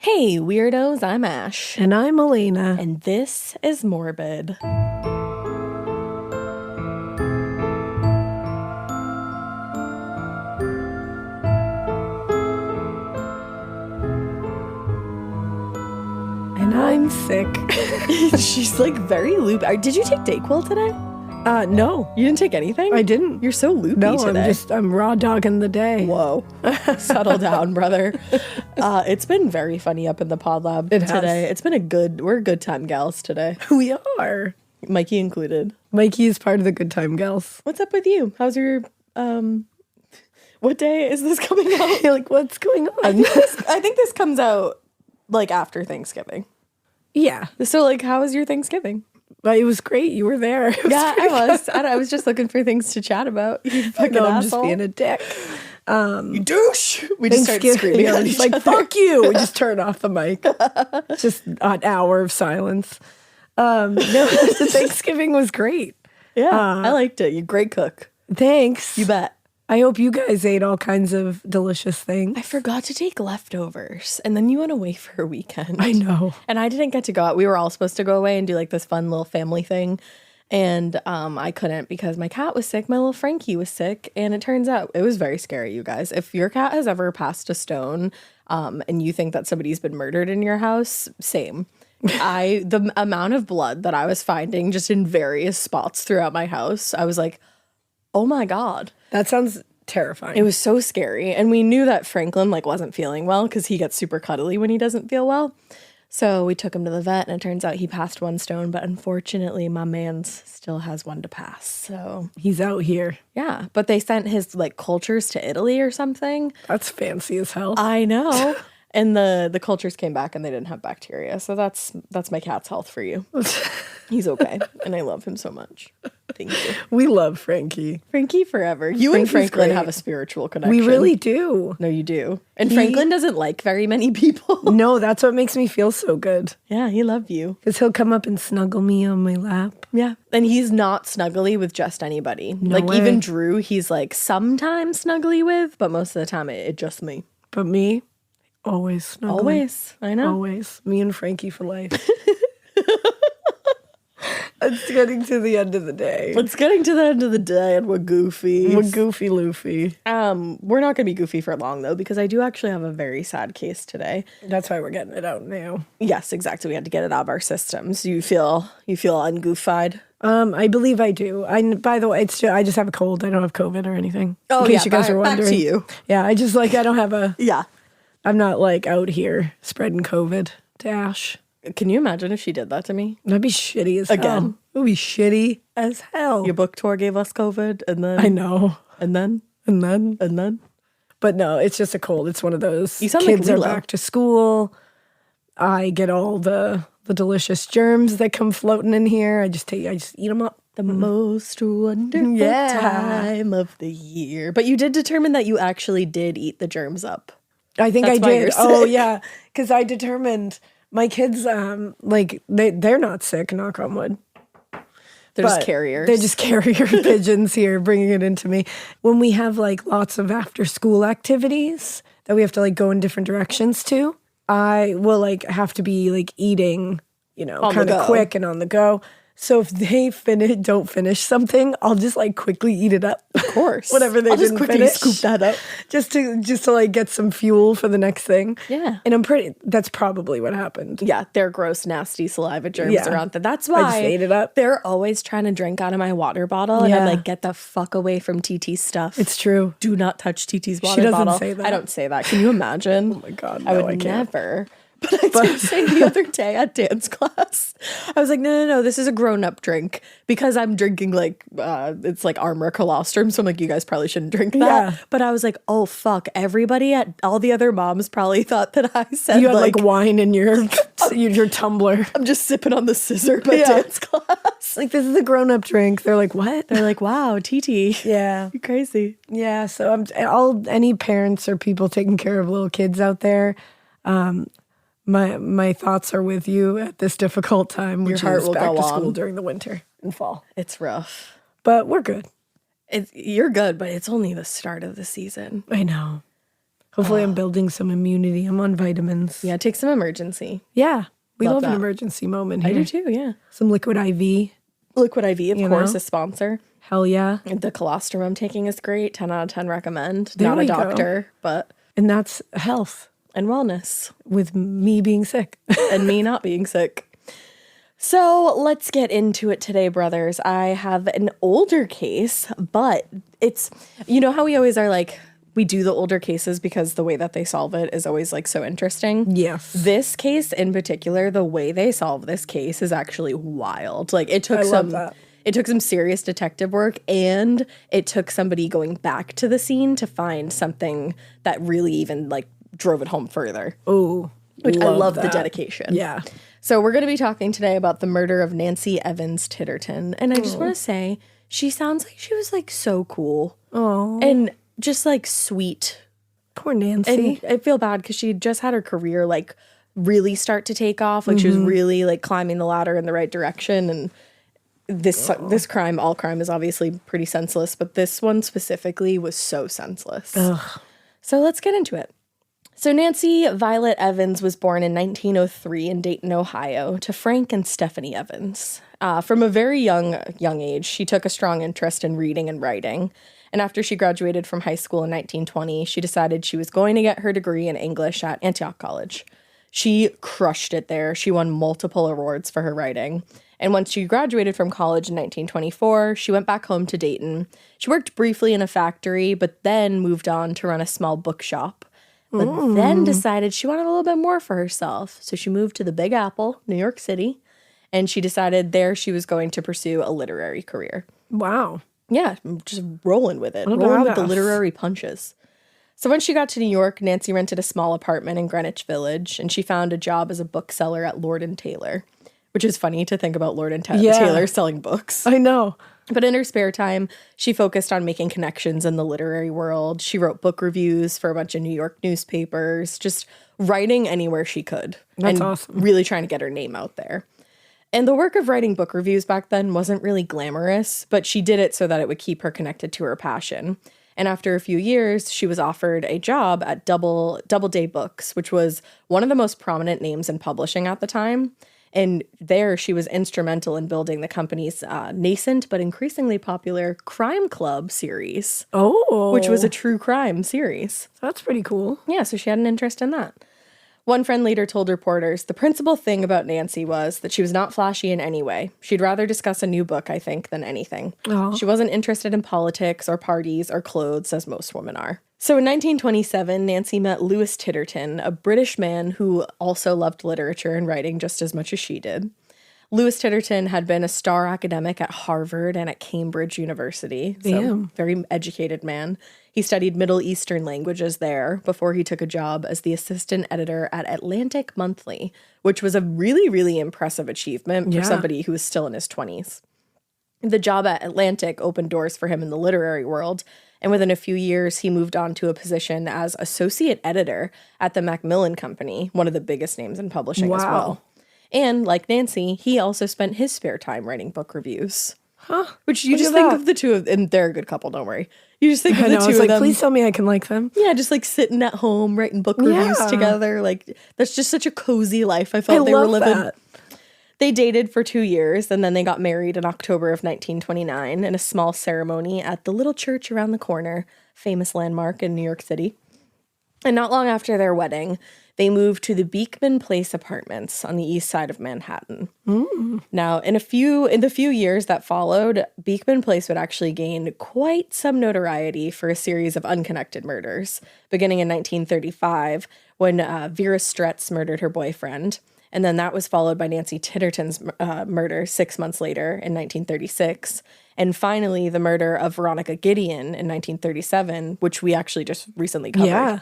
Hey, weirdos, I'm Ash. And I'm Elena. And this is Morbid. And I'm sick. She's like very loopy. Did you take Dayquil today? No. You didn't take anything? I didn't. You're so loopy today. I'm raw dogging the day. Whoa. Settle down, brother. It's been very funny up in the pod lab today. It's been we're good time gals today. We are. Mikey included. Mikey is part of the good time gals. What's up with you? How's your, what day is this coming out? You're like, what's going on? I think this comes out like after Thanksgiving. Yeah. So like, how was your Thanksgiving? But it was great. You were there. Yeah, I was. I was just looking for things to chat about. You fucking I'm asshole. just being a dick. You douche. We just started screaming at each like, other. fuck you. We just turn off the mic. Just an hour of silence. No, the Thanksgiving was great. Yeah, I liked it. You're a great cook. Thanks. You bet. I hope you guys ate all kinds of delicious things. I forgot to take leftovers, and then you went away for a weekend. I know. And I didn't get to go out. We were all supposed to go away and do like this fun little family thing. And I couldn't because my cat was sick. My little Frankie was sick. And it turns out it was very scary, you guys. If your cat has ever passed a stone and you think that somebody's been murdered in your house, same. The amount of blood that I was finding just in various spots throughout my house, I was like, oh my God. That sounds terrifying. It was so scary. And we knew that Franklin like wasn't feeling well because he gets super cuddly when he doesn't feel well. So we took him to the vet and it turns out he passed one stone, but unfortunately my man's still has one to pass. So he's out here. Yeah, but they sent his like cultures to Italy or something. That's fancy as hell. I know. And the cultures came back and they didn't have bacteria. So that's my cat's health for you. He's okay. And I love him so much. Thank you. We love Frankie. Frankie forever. You Frankie's and Franklin great. have a spiritual connection. We really do. No, you do. And Franklin doesn't like very many people. No, that's what makes me feel so good. Yeah, he loves you. Because he'll come up and snuggle me on my lap. Yeah. And he's not snuggly with just anybody. No like way. even Drew, he's like sometimes snuggly with, but most of the time it's just me. But me, always snuggle. Always. I know. Always. Me and Frankie for life. It's getting to the end of the day. It's getting to the end of the day and we're goofy. We're goofy loofy. We're not going to be goofy for long though, because I do actually have a very sad case today. That's why we're getting it out now. Yes, exactly. We had to get it out of our systems. You feel ungoofied? I believe I do. By the way, I just have a cold. I don't have COVID or anything. Oh, in case you guys are wondering. Back to you. Yeah, I don't have a... Yeah. I'm not like out here spreading COVID to Ash. Can you imagine if she did that to me? That'd be shitty as hell. Again. It would be shitty as hell. Your book tour gave us COVID and then... I know. And then? And then? And then? But no, it's just a cold. It's one of those. You sound kids like are Lilo. back to school. I get all the delicious germs that come floating in here. I just eat them up. The most wonderful time of the year. But you did determine that you actually did eat the germs up. I think That's I why did. you're Oh sick. yeah, because I determined my kids they're not sick. Knock on wood. They're just carriers. They're just carrier pigeons here, bringing it into me. When we have like lots of after school activities that we have to like go in different directions to, I will like have to be like eating, kind of quick and on the go. So if they don't finish something, I'll just like quickly eat it up. Of course. Whatever they I'll just didn't quickly finish. scoop that up. Just to like get some fuel for the next thing. Yeah. And that's probably what happened. Yeah, they're gross, nasty saliva germs Yeah. around there. That's why I just ate it up. They're always trying to drink out of my water bottle. And I'm Yeah. like, get the fuck away from TT's stuff. It's true. Do not touch TT's water doesn't bottle. say that. I don't say that. Can you imagine? Oh my God, I no, would I can't. never. But I did say the other day at dance class, I was like, no, this is a grown-up drink because I'm drinking like, it's like Armor colostrum. So I'm like, you guys probably shouldn't drink that. Yeah. But I was like, oh, fuck. Everybody at all the other moms probably thought that I said You had like wine in your tumbler. I'm just sipping on the scissor at Yeah. dance class. Like, this is a grown-up drink. They're like, what? They're like, wow, TT. Yeah. You're crazy. Yeah. So any parents or people taking care of little kids out there, my thoughts are with you at this difficult time, which heart is will back go to school on. during the winter and fall. It's rough. But we're good. You're good, but it's only the start of the season. I know. Hopefully I'm building some immunity. I'm on vitamins. Yeah, take some emergency. Yeah. We love an that. emergency moment here. I do too, yeah. Some liquid IV. Liquid IV, of course, a sponsor. Hell yeah. The colostrum I'm taking is great. 10 out of 10 recommend. There Not we a go. doctor, but... And that's health. And wellness. With me being sick. And me not being sick. So let's get into it today, brothers. I have an older case, but it's... You know how we always are like... We do the older cases because the way that they solve it is always like so interesting. Yes. This case in particular, the way they solve this case is actually wild. Like it took some serious detective work, and it took somebody going back to the scene to find something that really even like drove it home further. Oh, which I love the dedication. Yeah. So we're going to be talking today about the murder of Nancy Evans Titterton, and I just want to say she sounds like she was like so cool. Oh. And just like sweet. Poor Nancy. And I feel bad because she just had her career like really start to take off. Like she was really like climbing the ladder in the right direction. And this crime, all crime is obviously pretty senseless, but this one specifically was so senseless. Ugh. So let's get into it. So Nancy Violet Evans was born in 1903 in Dayton, Ohio, to Frank and Stephanie Evans. From a very young age, she took a strong interest in reading and writing. And after she graduated from high school in 1920, she decided she was going to get her degree in English at Antioch College. She crushed it there. She won multiple awards for her writing. And once she graduated from college in 1924, she went back home to Dayton. She worked briefly in a factory, but then moved on to run a small bookshop. But then decided she wanted a little bit more for herself. So she moved to the Big Apple, New York City, and she decided there she was going to pursue a literary career. Wow. Yeah, just rolling with it. Rolling with the literary punches. So when she got to New York, Nancy rented a small apartment in Greenwich Village, and she found a job as a bookseller at Lord & Taylor, which is funny to think about Lord & Taylor selling books. I know. But in her spare time, she focused on making connections in the literary world. She wrote book reviews for a bunch of New York newspapers, just writing anywhere she could. That's awesome. Really trying to get her name out there. And the work of writing book reviews back then wasn't really glamorous, but she did it so that it would keep her connected to her passion. And after a few years, she was offered a job at Doubleday Books, which was one of the most prominent names in publishing at the time. And there she was instrumental in building the company's nascent but increasingly popular Crime Club series. Oh. Which was a true crime series. That's pretty cool. Yeah, so she had an interest in that. One friend later told reporters, the principal thing about Nancy was that she was not flashy in any way. She'd rather discuss a new book, I think, than anything. Oh. She wasn't interested in politics or parties or clothes, as most women are. So in 1927, Nancy met Lewis Titterton, a British man who also loved literature and writing just as much as she did. Lewis Titterton had been a star academic at Harvard and at Cambridge University. Damn. So very educated man. He studied Middle Eastern languages there before he took a job as the assistant editor at Atlantic Monthly, which was a really, really impressive achievement for somebody who was still in his 20s. The job at Atlantic opened doors for him in the literary world, and within a few years, he moved on to a position as associate editor at the Macmillan Company, one of the biggest names in publishing as well. And like Nancy, he also spent his spare time writing book reviews. Huh? Which you just think of the two of them, and they're a good couple, don't worry. You just think of the two of them. Please tell me I can like them. Yeah, just like sitting at home, writing book reviews together. Like, that's just such a cozy life I felt they were living. That. They dated for 2 years, and then they got married in October of 1929 in a small ceremony at the little church around the corner, famous landmark in New York City. And not long after their wedding, they moved to the Beekman Place apartments on the east side of Manhattan. Now, in the few years that followed, Beekman Place would actually gain quite some notoriety for a series of unconnected murders, beginning in 1935 when Vera Stretz murdered her boyfriend. And then that was followed by Nancy Titterton's murder 6 months later in 1936. And finally, the murder of Veronica Gideon in 1937, which we actually just recently covered. Yeah.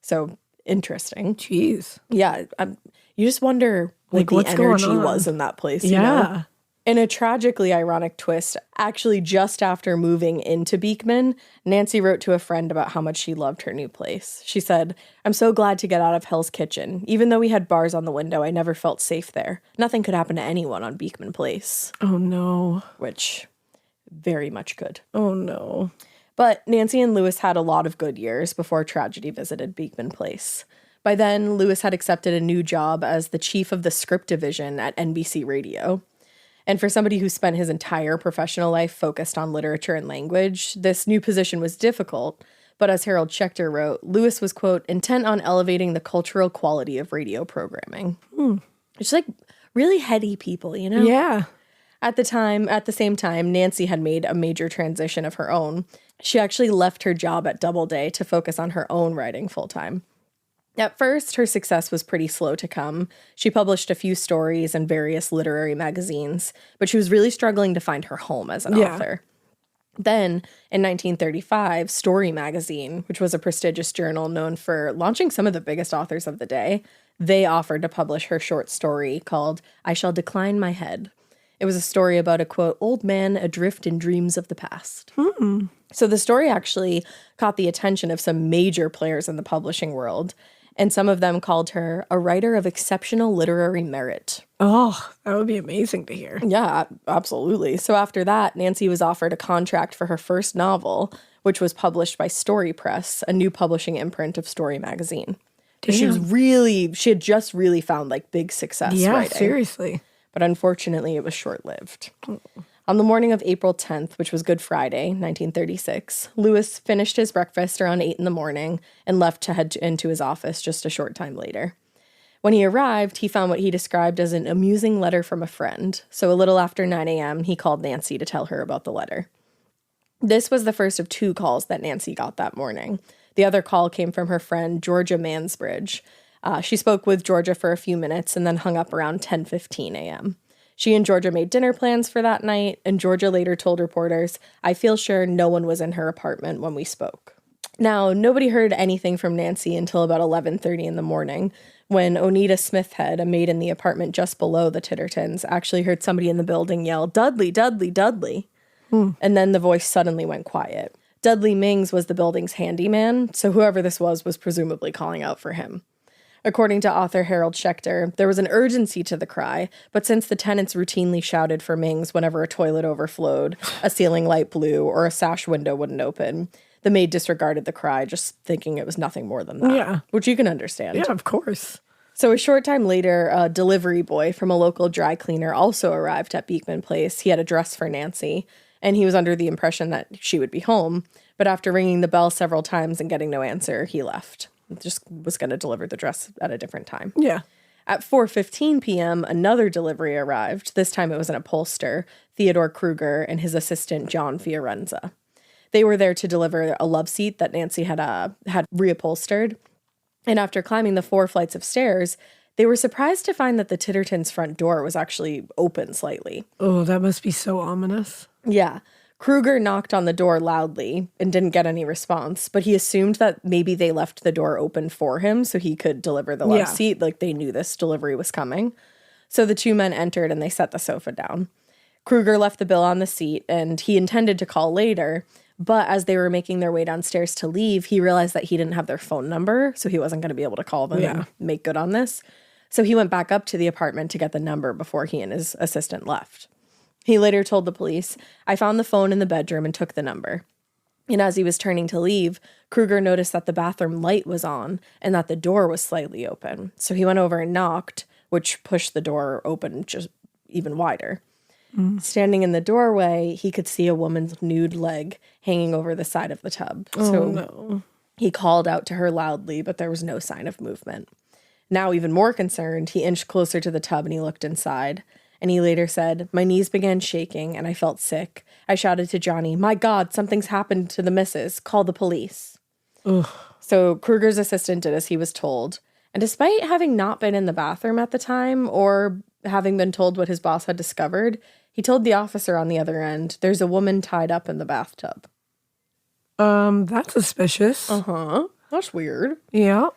So interesting. Jeez. Yeah. You just wonder what the energy was in that place. You know? In a tragically ironic twist, actually just after moving into Beekman, Nancy wrote to a friend about how much she loved her new place. She said, "I'm so glad to get out of Hell's Kitchen. Even though we had bars on the window, I never felt safe there. Nothing could happen to anyone on Beekman Place." Oh, no. Which very much could. Oh, no. But Nancy and Lewis had a lot of good years before tragedy visited Beekman Place. By then, Lewis had accepted a new job as the chief of the script division at NBC Radio. And for somebody who spent his entire professional life focused on literature and language, this new position was difficult. But as Harold Schechter wrote, Lewis was, quote, intent on elevating the cultural quality of radio programming. It's like really heady people, you know? Yeah. At the same time, Nancy had made a major transition of her own. She actually left her job at Doubleday to focus on her own writing full-time. At first, her success was pretty slow to come. She published a few stories in various literary magazines, but she was really struggling to find her home as an author. Then, in 1935, Story magazine, which was a prestigious journal known for launching some of the biggest authors of the day, they offered to publish her short story called I Shall Decline My Head. It was a story about a, quote, old man adrift in dreams of the past. So the story actually caught the attention of some major players in the publishing world, and some of them called her a writer of exceptional literary merit. Oh, that would be amazing to hear. Yeah, absolutely. So after that, Nancy was offered a contract for her first novel, which was published by Story Press, a new publishing imprint of Story magazine. She had just really found like big success writing. Seriously. But unfortunately, it was short-lived. On the morning of April 10th, which was Good Friday, 1936, Lewis finished his breakfast around 8 in the morning and left to head into his office just a short time later. When he arrived, he found what he described as an amusing letter from a friend. So a little after 9 a.m., he called Nancy to tell her about the letter. This was the first of 2 calls that Nancy got that morning. The other call came from her friend, Georgia Mansbridge. She spoke with Georgia for a few minutes and then hung up around 10:15 a.m. She and Georgia made dinner plans for that night, and Georgia later told reporters, I feel sure no one was in her apartment when we spoke. Now, nobody heard anything from Nancy until about 11:30 in the morning, when Onita Smithhead, a maid in the apartment just below the Tittertons, actually heard somebody in the building yell, Dudley, Dudley, Dudley. And then the voice suddenly went quiet. Dudley Mings was the building's handyman, so whoever this was presumably calling out for him. According to author Harold Schechter, there was an urgency to the cry, but since the tenants routinely shouted for Mings whenever a toilet overflowed, a ceiling light blew, or a sash window wouldn't open, the maid disregarded the cry, just thinking it was nothing more than that. Yeah. Which you can understand. Yeah, of course. So a short time later, a delivery boy from a local dry cleaner also arrived at Beekman Place. He had a dress for Nancy, and he was under the impression that she would be home, but after ringing the bell several times and getting no answer, he left. Just was going to deliver the dress at a different time. Yeah. At 4:15 p.m., another delivery arrived. This time it was an upholsterer, Theodore Kruger, and his assistant, John Fiorenza. They were there to deliver a love seat that Nancy had reupholstered. And after climbing the 4 flights of stairs, they were surprised to find that the Tittertons' front door was actually open slightly. Oh, that must be so ominous. Yeah. Kruger knocked on the door loudly and didn't get any response, but he assumed that maybe they left the door open for him so he could deliver the love seat, like they knew this delivery was coming. So the 2 men entered and they set the sofa down. Kruger left the bill on the seat and he intended to call later, but as they were making their way downstairs to leave, he realized that he didn't have their phone number, so he wasn't going to be able to call them and make good on this. So he went back up to the apartment to get the number before he and his assistant left. He later told the police, I found the phone in the bedroom and took the number. And as he was turning to leave, Kruger noticed that the bathroom light was on and that the door was slightly open. So he went over and knocked, which pushed the door open just even wider. Standing in the doorway, he could see a woman's nude leg hanging over the side of the tub. He called out to her loudly, but there was no sign of movement. Now, even more concerned, he inched closer to the tub and he looked inside. And he later said, my knees began shaking and I felt sick. I shouted to Johnny, my God, something's happened to the missus. Call the police. Ugh. So Kruger's assistant did as he was told. And despite having not been in the bathroom at the time or having been told what his boss had discovered, he told the officer on the other end, there's a woman tied up in the bathtub. That's suspicious. That's weird. Yeah.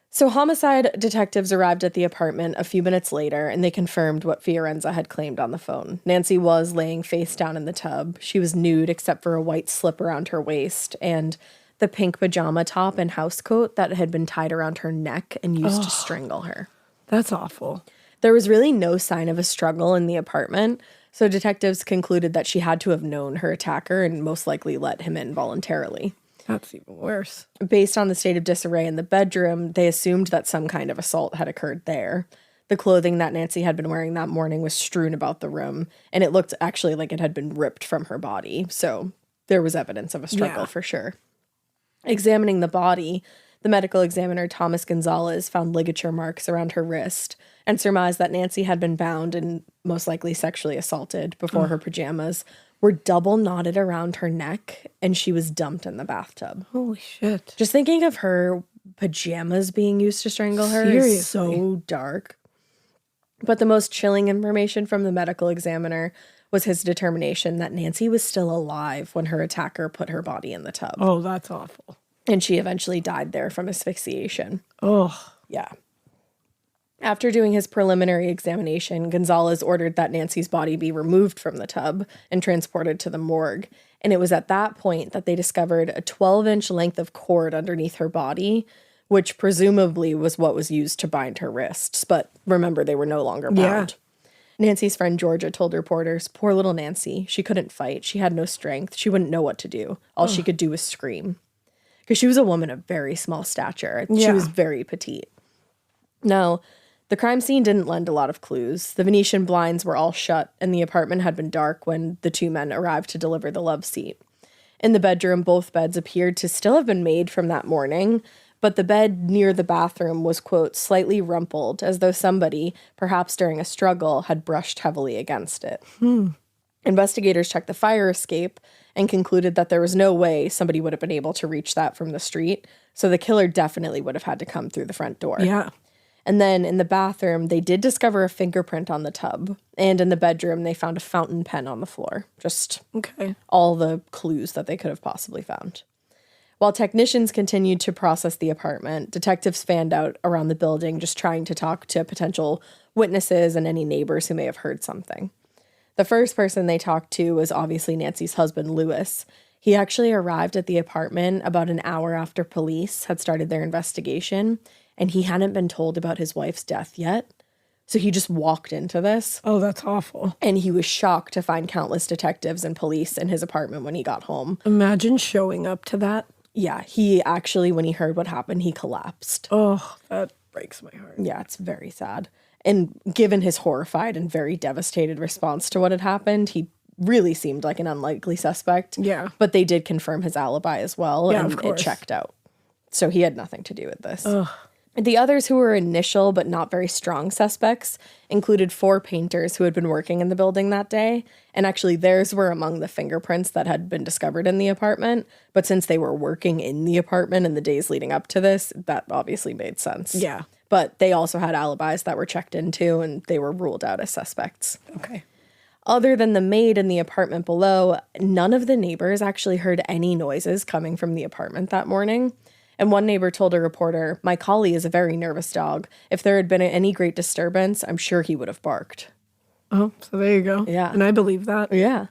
So homicide detectives arrived at the apartment a few minutes later, and they confirmed what Fiorenza had claimed on the phone. Nancy was laying face down in the tub. She was nude except for a white slip around her waist and the pink pajama top and housecoat that had been tied around her neck and used to strangle her. That's awful. There was really no sign of a struggle in the apartment, So detectives concluded that she had to have known her attacker and most likely let him in voluntarily. That's even worse. Based on the state of disarray in the bedroom, they assumed that some kind of assault had occurred there. The clothing that Nancy had been wearing that morning was strewn about the room, and it looked actually like it had been ripped from her body. So there was evidence of a struggle for sure. Examining the body, the medical examiner Thomas Gonzalez found ligature marks around her wrist and surmised that Nancy had been bound and most likely sexually assaulted before her pajamas were double knotted around her neck, and she was dumped in the bathtub. Holy shit. Just thinking of her pajamas being used to strangle her is so dark. But the most chilling information from the medical examiner was his determination that Nancy was still alive when her attacker put her body in the tub. Oh, that's awful. And she eventually died there from asphyxiation. Oh. Yeah. After doing his preliminary examination, Gonzalez ordered that Nancy's body be removed from the tub and transported to the morgue. And it was at that point that they discovered a 12-inch length of cord underneath her body, which presumably was what was used to bind her wrists. But remember, they were no longer bound. Nancy's friend Georgia told reporters, "Poor little Nancy. She couldn't fight. She had no strength. She wouldn't know what to do. All she could do was scream." Because she was a woman of very small stature. She was very petite. Now, the crime scene didn't lend a lot of clues. The Venetian blinds were all shut, and the apartment had been dark when the two men arrived to deliver the love seat. In the bedroom, both beds appeared to still have been made from that morning, but the bed near the bathroom was, quote, slightly rumpled, as though somebody, perhaps during a struggle, had brushed heavily against it. Investigators checked the fire escape and concluded that there was no way somebody would have been able to reach that from the street, so the killer definitely would have had to come through the front door. Yeah. And then in the bathroom, they did discover a fingerprint on the tub, and in the bedroom, they found a fountain pen on the floor. Just all the clues that they could have possibly found. While technicians continued to process the apartment, detectives fanned out around the building just trying to talk to potential witnesses and any neighbors who may have heard something. The first person they talked to was obviously Nancy's husband, Lewis. He actually arrived at the apartment about an hour after police had started their investigation, and he hadn't been told about his wife's death yet. So he just walked into this. Oh, that's awful. And he was shocked to find countless detectives and police in his apartment when he got home. Imagine showing up to that. Yeah, he actually, when he heard what happened, he collapsed. Oh, that breaks my heart. Yeah, it's very sad. And given his horrified and very devastated response to what had happened, he really seemed like an unlikely suspect. Yeah. But they did confirm his alibi as well, Yeah, and of course. it checked out. So he had nothing to do with this. Ugh. The others who were initial but not very strong suspects included 4 painters who had been working in the building that day, and actually theirs were among the fingerprints that had been discovered in the apartment, but since they were working in the apartment in the days leading up to this, that obviously made sense. Yeah. But they also had alibis that were checked into, and they were ruled out as suspects. Okay. Other than the maid in the apartment below, none of the neighbors actually heard any noises coming from the apartment that morning. And one neighbor told a reporter, "My collie is a very nervous dog. If there had been any great disturbance, I'm sure he would have barked." Oh, so there you go. Yeah. And I believe that. Yeah.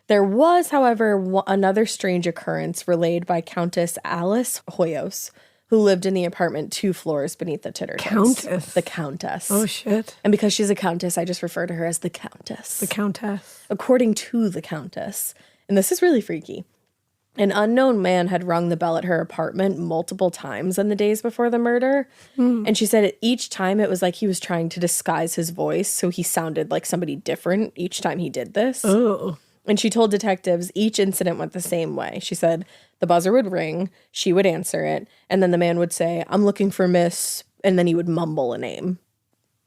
There was, however, another strange occurrence relayed by Countess Alice Hoyos, who lived in the apartment 2 floors beneath the Tittertons. Countess? The Countess. Oh, shit. And because she's a countess, I just refer to her as the Countess. The Countess. According to the Countess, and this is really freaky, an unknown man had rung the bell at her apartment multiple times in the days before the murder. And she said each time it was like he was trying to disguise his voice, so he sounded like somebody different each time he did this. Oh. And she told detectives each incident went the same way. She said the buzzer would ring, she would answer it, and then the man would say, "I'm looking for Miss," and then he would mumble a name.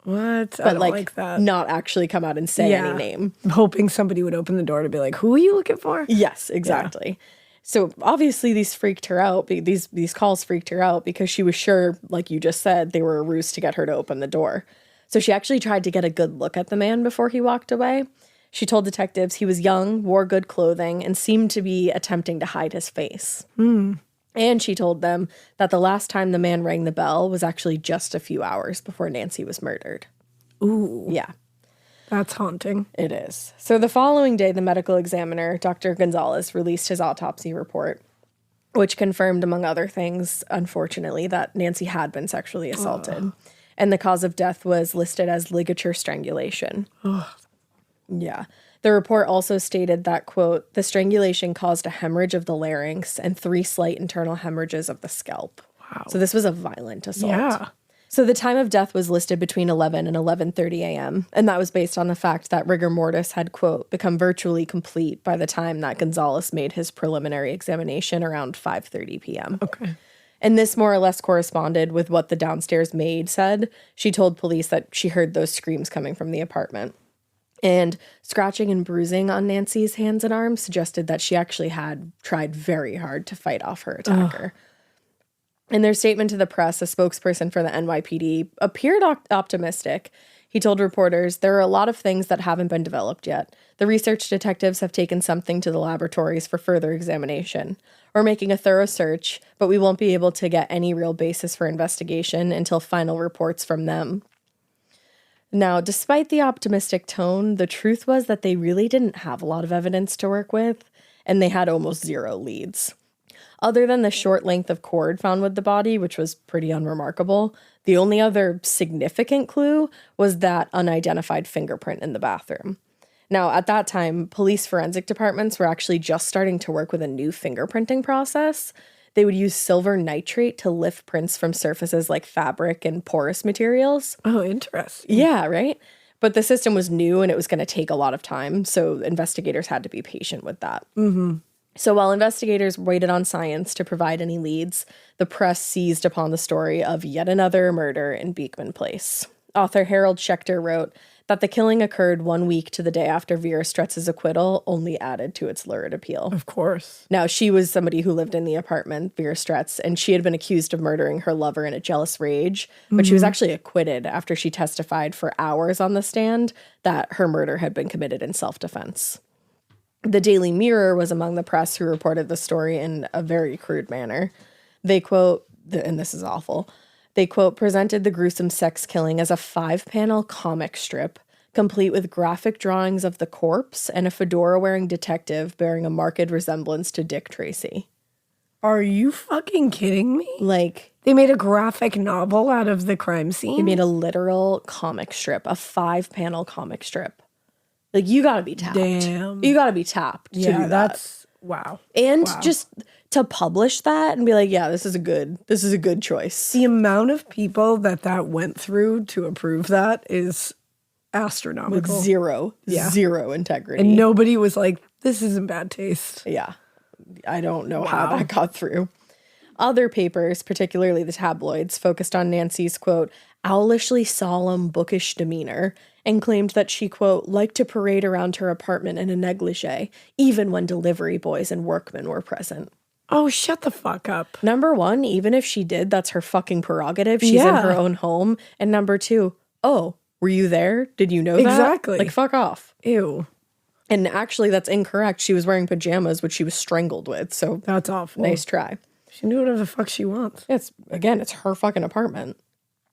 What? But I don't like that. not actually come out and say any name. I'm hoping somebody would open the door to be like, "Who are you looking for?" Yes, exactly. So obviously these freaked her out. These calls freaked her out because she was sure, like you just said, they were a ruse to get her to open the door. So she actually tried to get a good look at the man before he walked away. She told detectives he was young, wore good clothing, and seemed to be attempting to hide his face. And she told them that the last time the man rang the bell was actually just a few hours before Nancy was murdered. Ooh. Yeah. That's haunting. It is. So the following day, the medical examiner, Dr. Gonzalez, released his autopsy report, which confirmed, among other things, unfortunately, that Nancy had been sexually assaulted. And the cause of death was listed as ligature strangulation. Yeah. The report also stated that, quote, the strangulation caused a hemorrhage of the larynx and 3 slight internal hemorrhages of the scalp. Wow. So this was a violent assault. Yeah. So the time of death was listed between 11 and 11:30 a.m., and that was based on the fact that rigor mortis had, quote, become virtually complete by the time that Gonzalez made his preliminary examination around 5:30 p.m. Okay. And this more or less corresponded with what the downstairs maid said. She told police that she heard those screams coming from the apartment. And scratching and bruising on Nancy's hands and arms suggested that she actually had tried very hard to fight off her attacker. In their statement to the press, a spokesperson for the NYPD appeared optimistic. He told reporters, there are a lot of things that haven't been developed yet. The research detectives have taken something to the laboratories for further examination. We're making a thorough search, but we won't be able to get any real basis for investigation until final reports from them. Now, despite the optimistic tone, the truth was that they really didn't have a lot of evidence to work with, and they had almost 0 leads. Other than the short length of cord found with the body, which was pretty unremarkable, the only other significant clue was that unidentified fingerprint in the bathroom. Now, at that time, police forensic departments were actually just starting to work with a new fingerprinting process. They would use silver nitrate to lift prints from surfaces like fabric and porous materials. Oh, interesting. Yeah, right? But the system was new and it was going to take a lot of time, so investigators had to be patient with that. Mm-hmm. So while investigators waited on science to provide any leads, the press seized upon the story of yet another murder in Beekman Place. Author Harold Schechter wrote that the killing occurred 1 week to the day after Vera Stretz's acquittal only added to its lurid appeal. Of course. Now, she was somebody who lived in the apartment, Vera Stretz, and she had been accused of murdering her lover in a jealous rage, but she was actually acquitted after she testified for hours on the stand that her murder had been committed in self-defense. The Daily Mirror was among the press who reported the story in a very crude manner. They quote, and this is awful, they quote, presented the gruesome sex killing as a 5-panel comic strip, complete with graphic drawings of the corpse and a fedora-wearing detective bearing a marked resemblance to Dick Tracy. Are you fucking kidding me? Like, they made a graphic novel out of the crime scene? they made a literal comic strip, a 5-panel comic strip. Like, you gotta be tapped. Damn. You gotta be tapped to do that. That's, wow. And Wow. just to publish that and be like, yeah, this is a good choice. The amount of people that went through to approve that is astronomical. With zero integrity. And nobody was like, this isn't bad taste. Yeah. I don't know how that got through. Other papers, particularly the tabloids, focused on Nancy's, quote, owlishly solemn, bookish demeanor, and claimed that she, quote, liked to parade around her apartment in a negligee, even when delivery boys and workmen were present. Oh, shut the fuck up. Number one, even if she did, that's her fucking prerogative. She's in her own home. And number two, oh, were you there? Did you know that? Exactly. Like, fuck off. Ew. And actually, that's incorrect. She was wearing pajamas, which she was strangled with. So That's awful. nice try. She knew whatever the fuck she wants. It's her fucking apartment.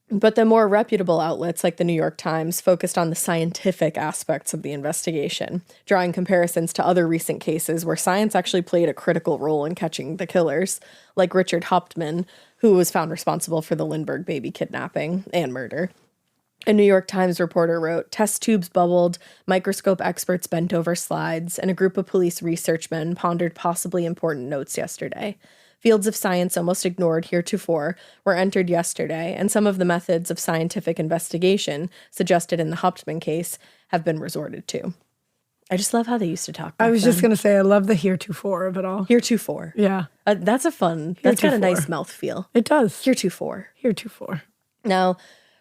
But the more reputable outlets like the New York Times focused on the scientific aspects of the investigation, drawing comparisons to other recent cases where science actually played a critical role in catching the killers, like Richard Hauptmann, who was found responsible for the Lindbergh baby kidnapping and murder. A New York Times reporter wrote, test tubes bubbled, microscope experts bent over slides, and a group of police researchmen pondered possibly important notes yesterday. Fields of science almost ignored heretofore were entered yesterday, and some of the methods of scientific investigation suggested in the Hauptmann case have been resorted to. I just love how they used to talk. I was just going to say, I love the heretofore of it all. Heretofore. Yeah. That's a fun, that's got a nice mouthfeel. It does. Heretofore. Heretofore. Now,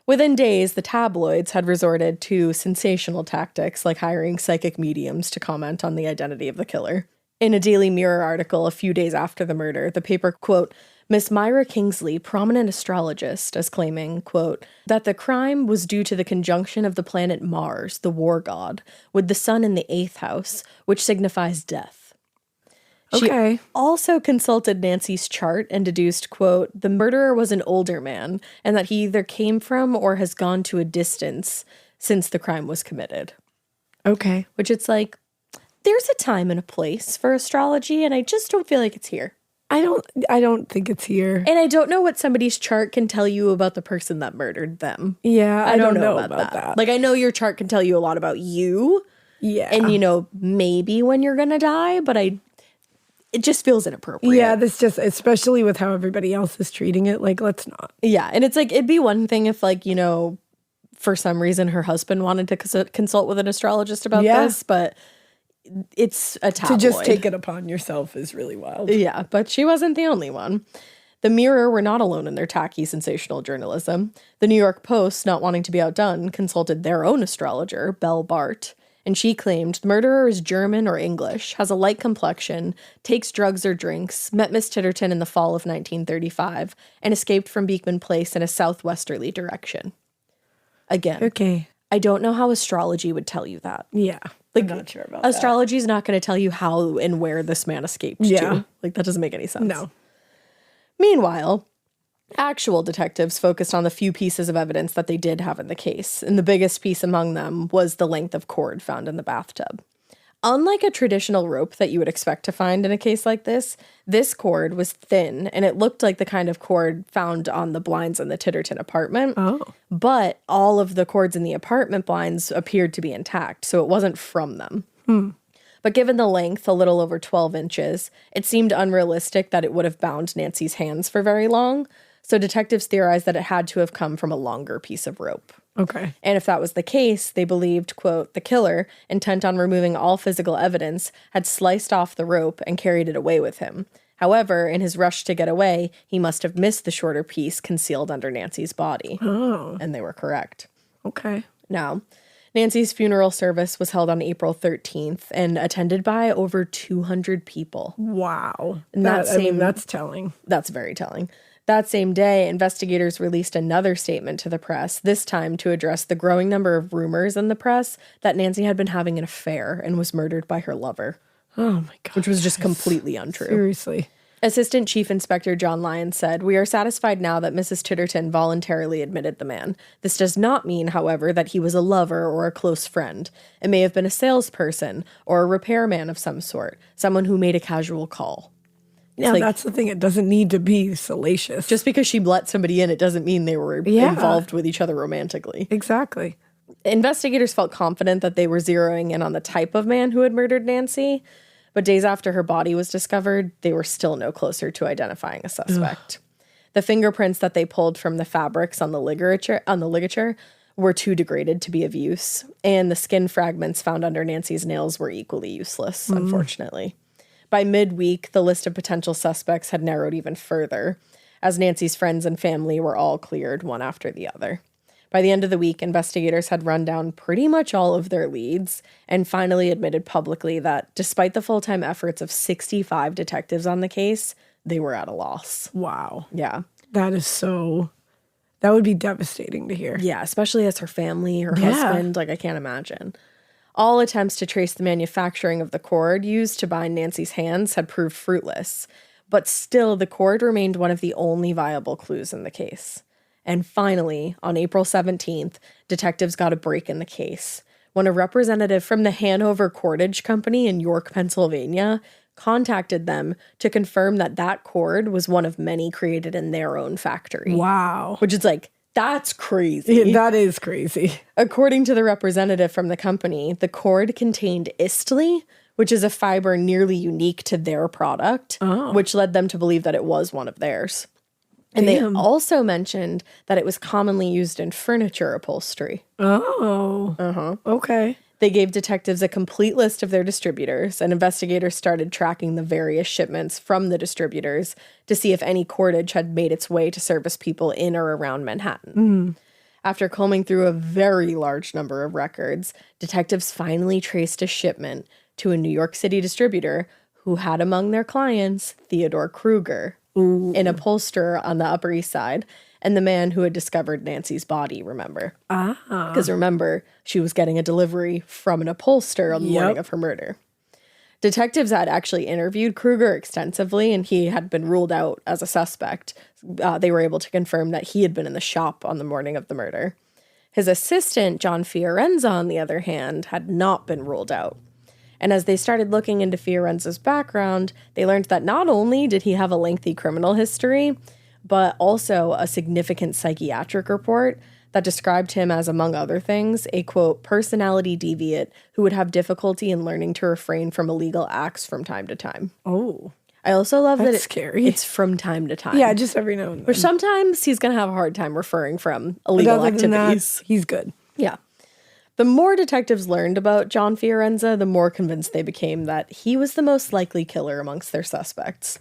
within days, the tabloids had resorted to sensational tactics like hiring psychic mediums to comment on the identity of the killer. In a Daily Mirror article a few days after the murder, the paper, quote, Miss Myra Kingsley, prominent astrologist, is claiming, quote, that the crime was due to the conjunction of the planet Mars, the war god, with the sun in the 8th house, which signifies death. Okay. She also consulted Nancy's chart and deduced, quote, the murderer was an older man and that he either came from or has gone to a distance since the crime was committed. Okay. Which it's like, there's a time and a place for astrology, and I just don't feel like it's here. I don't think it's here. And I don't know what somebody's chart can tell you about the person that murdered them. Yeah, I don't know about that. Like, I know your chart can tell you a lot about you, Yeah. And, you know, maybe when you're going to die, but it just feels inappropriate. Yeah, this just, especially with how everybody else is treating it, like, let's not. Yeah, and it's like, it'd be one thing if, like, you know, for some reason her husband wanted to consult with an astrologist about this, but it's a tabloid. To just take it upon yourself is really wild. Yeah, but she wasn't the only one. The Mirror were not alone in their tacky, sensational journalism. The New York Post, not wanting to be outdone, consulted their own astrologer, Belle Bart, and she claimed the murderer is German or English, has a light complexion, takes drugs or drinks, met Miss Titterton in the fall of 1935, and escaped from Beekman Place in a southwesterly direction. Again, Okay. I don't know how astrology would tell you that. Yeah. Like, I'm not sure about that. astrology is not going to tell you how and where this man escaped to. Like, that doesn't make any sense. No. Meanwhile, actual detectives focused on the few pieces of evidence that they did have in the case, and the biggest piece among them was the length of cord found in the bathtub. Unlike a traditional rope that you would expect to find in a case like this cord was thin, and it looked like the kind of cord found on the blinds in the Titterton apartment. Oh. But all of the cords in the apartment blinds appeared to be intact, so it wasn't from them. But given the length, a little over 12 inches, it seemed unrealistic that it would have bound Nancy's hands for very long, so detectives theorized that it had to have come from a longer piece of rope. Okay. And if that was the case, they believed, quote, the killer, intent on removing all physical evidence, had sliced off the rope and carried it away with him. However, in his rush to get away, he must have missed the shorter piece concealed under Nancy's body. Oh. And they were correct. Okay. Now, Nancy's funeral service was held on April 13th and attended by over 200 people. Wow. And that's telling. That's very telling. That same day, investigators released another statement to the press, this time to address the growing number of rumors in the press that Nancy had been having an affair and was murdered by her lover. Oh my God. Which was just completely untrue. Seriously. Assistant Chief Inspector John Lyons said, "We are satisfied now that Mrs. Titterton voluntarily admitted the man. This does not mean, however, that he was a lover or a close friend. It may have been a salesperson or a repairman of some sort, someone who made a casual call." Yeah, like, that's the thing. It doesn't need to be salacious. Just because she let somebody in, it doesn't mean they were involved with each other romantically. Exactly. Investigators felt confident that they were zeroing in on the type of man who had murdered Nancy, but days after her body was discovered, they were still no closer to identifying a suspect. The fingerprints that they pulled from the fabrics on the ligature were too degraded to be of use, and the skin fragments found under Nancy's nails were equally useless, unfortunately. By midweek, the list of potential suspects had narrowed even further, as Nancy's friends and family were all cleared one after the other. By the end of the week, investigators had run down pretty much all of their leads and finally admitted publicly that despite the full-time efforts of 65 detectives on the case, they were at a loss. Wow. Yeah. That would be devastating to hear. Yeah, especially as her family, her husband, like I can't imagine. All attempts to trace the manufacturing of the cord used to bind Nancy's hands had proved fruitless, but still the cord remained one of the only viable clues in the case. And finally, on April 17th, detectives got a break in the case when a representative from the Hanover Cordage Company in York, Pennsylvania, contacted them to confirm that that cord was one of many created in their own factory. Wow. Which is like, that's crazy. Yeah, that is crazy. According to the representative from the company, the cord contained istli, which is a fiber nearly unique to their product, which led them to believe that it was one of theirs. And they also mentioned that it was commonly used in furniture upholstery. Oh. Okay. They gave detectives a complete list of their distributors, and investigators started tracking the various shipments from the distributors to see if any cordage had made its way to service people in or around Manhattan. After combing through a very large number of records, detectives finally traced a shipment to a New York City distributor who had among their clients Theodore Kruger, an upholsterer on the Upper East Side, and the man who had discovered Nancy's body, remember? Because remember, she was getting a delivery from an upholsterer on the morning of her murder. Detectives had actually interviewed Kruger extensively, and he had been ruled out as a suspect. They were able to confirm that he had been in the shop on the morning of the murder. His assistant, John Fiorenza, on the other hand, had not been ruled out. And as they started looking into Fiorenza's background, they learned that not only did he have a lengthy criminal history, but also a significant psychiatric report that described him as, among other things, a, quote, personality deviant who would have difficulty in learning to refrain from illegal acts from time to time. Oh. I also love that scary. it's from time to time. Yeah, just every now and then. Which sometimes he's going to have a hard time referring from illegal activities. He's good. Yeah. The more detectives learned about John Fiorenza, the more convinced they became that he was the most likely killer amongst their suspects.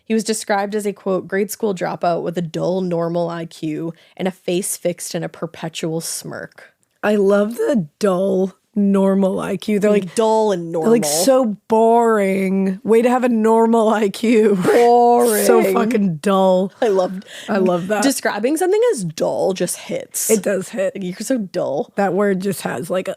He was described as a, quote, grade school dropout with a dull, normal IQ and a face fixed in a perpetual smirk. I love the dull, normal IQ. They're like dull and normal. They're like so boring. Way to have a normal IQ. Boring. So fucking dull. I love that. Describing something as dull just hits. It does hit. Like, you're so dull. That word just has like a